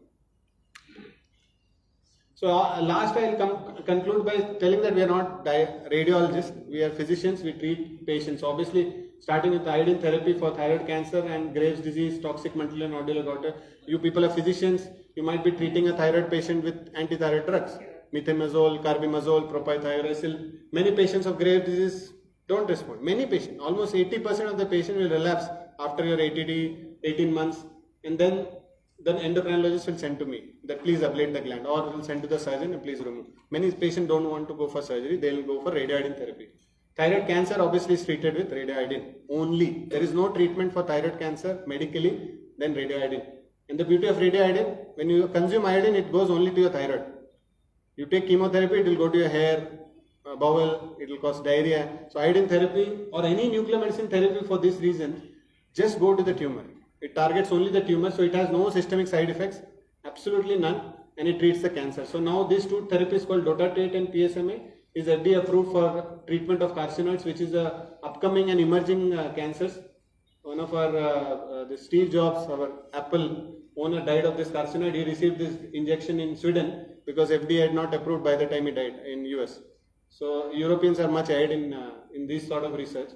So last I will conclude by telling that we are not radiologists, we are physicians, we treat patients. Obviously, starting with iodine therapy for thyroid cancer and Graves' disease, toxic mantle nodular goiter. You people are physicians, you might be treating a thyroid patient with anti-thyroid drugs, methimazole, carbimazole, propylthiouracil. Many patients of Graves' disease don't respond. Many patients, almost 80% of the patient will relapse after your ATD, 18 months, and then endocrinologist will send to me that please ablate the gland, or will send to the surgeon and please remove. Many patients don't want to go for surgery, they will go for radioiodine therapy. Thyroid cancer obviously is treated with radioiodine only. There is no treatment for thyroid cancer medically than radioiodine. And the beauty of radioiodine, when you consume iodine, it goes only to your thyroid. You take chemotherapy, it will go to your hair, bowel, it will cause diarrhea. So iodine therapy or any nuclear medicine therapy for this reason, just go to the tumor. It targets only the tumor, so it has no systemic side effects, absolutely none, and it treats the cancer. So now these two therapies called dotatate and PSMA is FDA approved for treatment of carcinoids, which is a upcoming and emerging cancers. One of our, Steve Jobs, our Apple owner, died of this carcinoid. He received this injection in Sweden because FDA had not approved by the time he died in US. So Europeans are much ahead in this sort of research.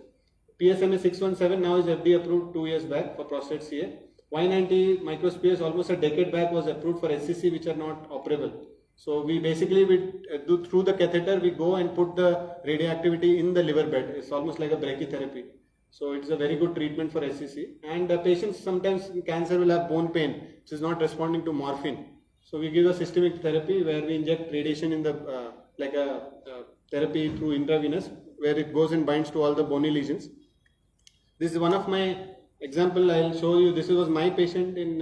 PSMA 617 now is FDA approved 2 years back for prostate CA. Y90 microspheres almost a decade back was approved for SCC, which are not operable. So we basically do through the catheter, we go and put the radioactivity in the liver bed. It's almost like a brachytherapy. So it's a very good treatment for SCC. And patients sometimes in cancer will have bone pain, which is not responding to morphine. So we give a systemic therapy where we inject radiation in the like a therapy through intravenous, where it goes and binds to all the bony lesions. This is one of my example. I'll show you. This was my patient in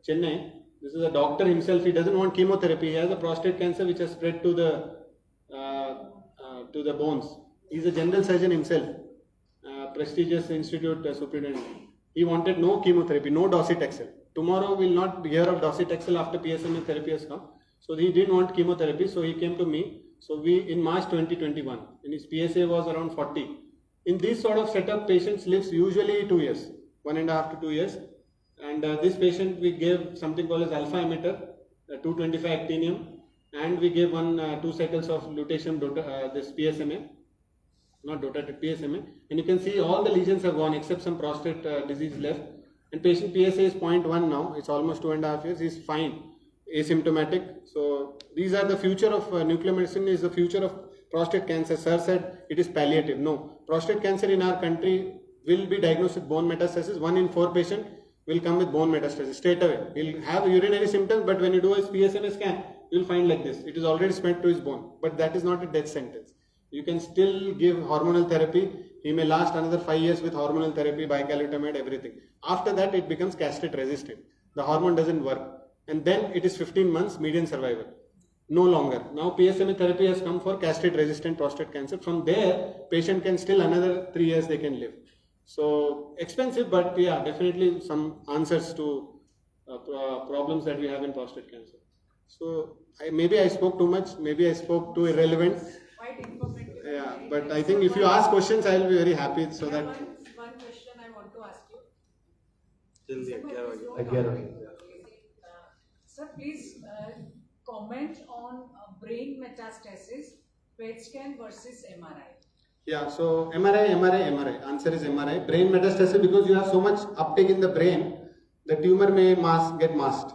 Chennai. This is a doctor himself. He doesn't want chemotherapy. He has a prostate cancer which has spread to the bones. He's a general surgeon himself, prestigious institute superintendent. He wanted no chemotherapy, no docetaxel. Tomorrow we'll not hear of docetaxel after PSMA therapy has come. So he didn't want chemotherapy. So he came to me. So in March 2021, and his PSA was around 40. In this sort of setup, patients lives usually 2 years, 1.5 to 2 years. And this patient, we gave something called as alpha emitter, 225 actinium, and we gave 2 cycles of lutetium, this PSMA, not dotated PSMA. And you can see all the lesions have gone except some prostate disease left. And patient PSA is 0.1 now, it's almost 2.5 years, he's fine, asymptomatic. So these are the future of nuclear medicine, is the future of prostate cancer. Sir said it is palliative. No, prostate cancer in our country will be diagnosed with bone metastasis. 1 in 4 patients will come with bone metastasis straight away. He'll have urinary symptoms, but when you do his PSMA scan, you'll find like this. It is already spread to his bone, but that is not a death sentence. You can still give hormonal therapy. He may last another 5 years with hormonal therapy, bicalutamide, everything. After that, it becomes castrate resistant. The hormone doesn't work. And then it is 15 months median survival. No longer. Now PSMA therapy has come for castrate resistant prostate cancer. From there, patient can still another 3 years they can live. So expensive, but yeah, definitely some answers to problems that we have in prostate cancer. So maybe I spoke too much, maybe I spoke too irrelevant. Quite informative. Yeah, but I think if you ask questions, I will be very happy. So that one question I want to ask you. Sir, please comment on brain metastasis, PET scan versus MRI. yeah, so MRI. Answer is MRI. Brain metastasis, because you have so much uptake in the brain, the tumor may get masked.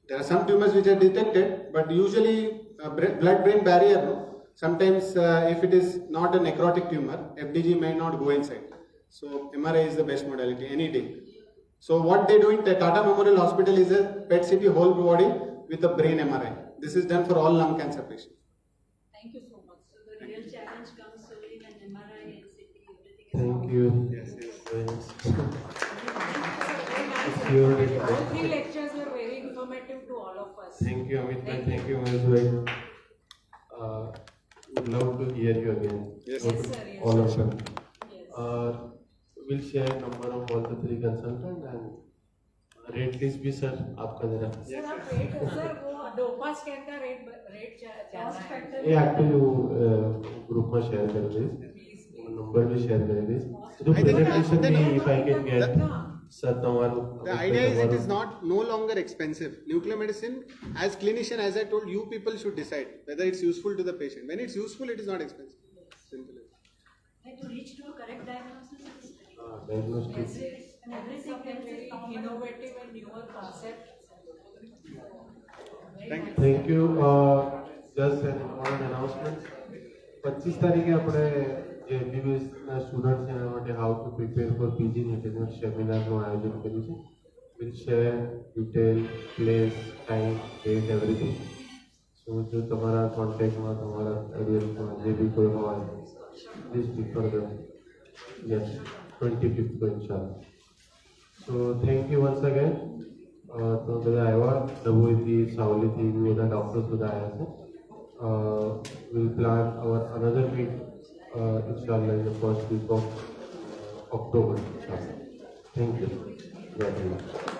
There are some tumors which are detected, but usually blood-brain barrier. No? Sometimes if it is not a necrotic tumor, FDG may not go inside. So MRI is the best modality any day. So what they do in Tata Memorial Hospital is a PET CT whole body with a brain MRI. This is done for all lung cancer patients. Thank you so much. So the real challenge comes only when MRI and CT, everything is Thank you. Yes. All 3 lectures were very informative to all of us. Thank you, Amit bhai. Thank you, Mahesh bhai. would love to hear you again. Yes, So sir. Yes, sir. all of them. Yes. We'll share number of all the three consultants and rate list भी sir आपका जरा. Sir आप rate sir वो dopa scan का rate जानना है ये actually वो group में share करेंगे. Number भी share करेंगे. जो I think presentation that- भी if I can get हाँ. sir tomorrow. The idea is it is not no longer expensive. Nuclear medicine, as clinician, as I told you, people should decide whether it's useful to the patient. When it's useful, it is not expensive. Simple. And to reach to a correct diagnosis is Diagnostic. and everything else is Very common. innovative and newer concept. Thank you. Thank you. Just an important announcement. 25 તારીખે આપણે જે MBBS ના students એના માટે how to prepare for PG internet સેમિનારનું આયોજન કર્યું છે. Will share detail, place, time, date, everything. So જો તમારા કોન્ટેક્ટમાં તમારા એરિયામાં જે બી કોઈ હોય please refer them. Yes 25th को इंशाल्लाह. So thank you once again. તો બધા આવ્યા ડભોઈથી, સાવલીથી બધા ડૉક્ટર્સ બધા આવ્યા છે. We'll plan our another meet inshallah in the first week of October. Inshallah. Thank you very much.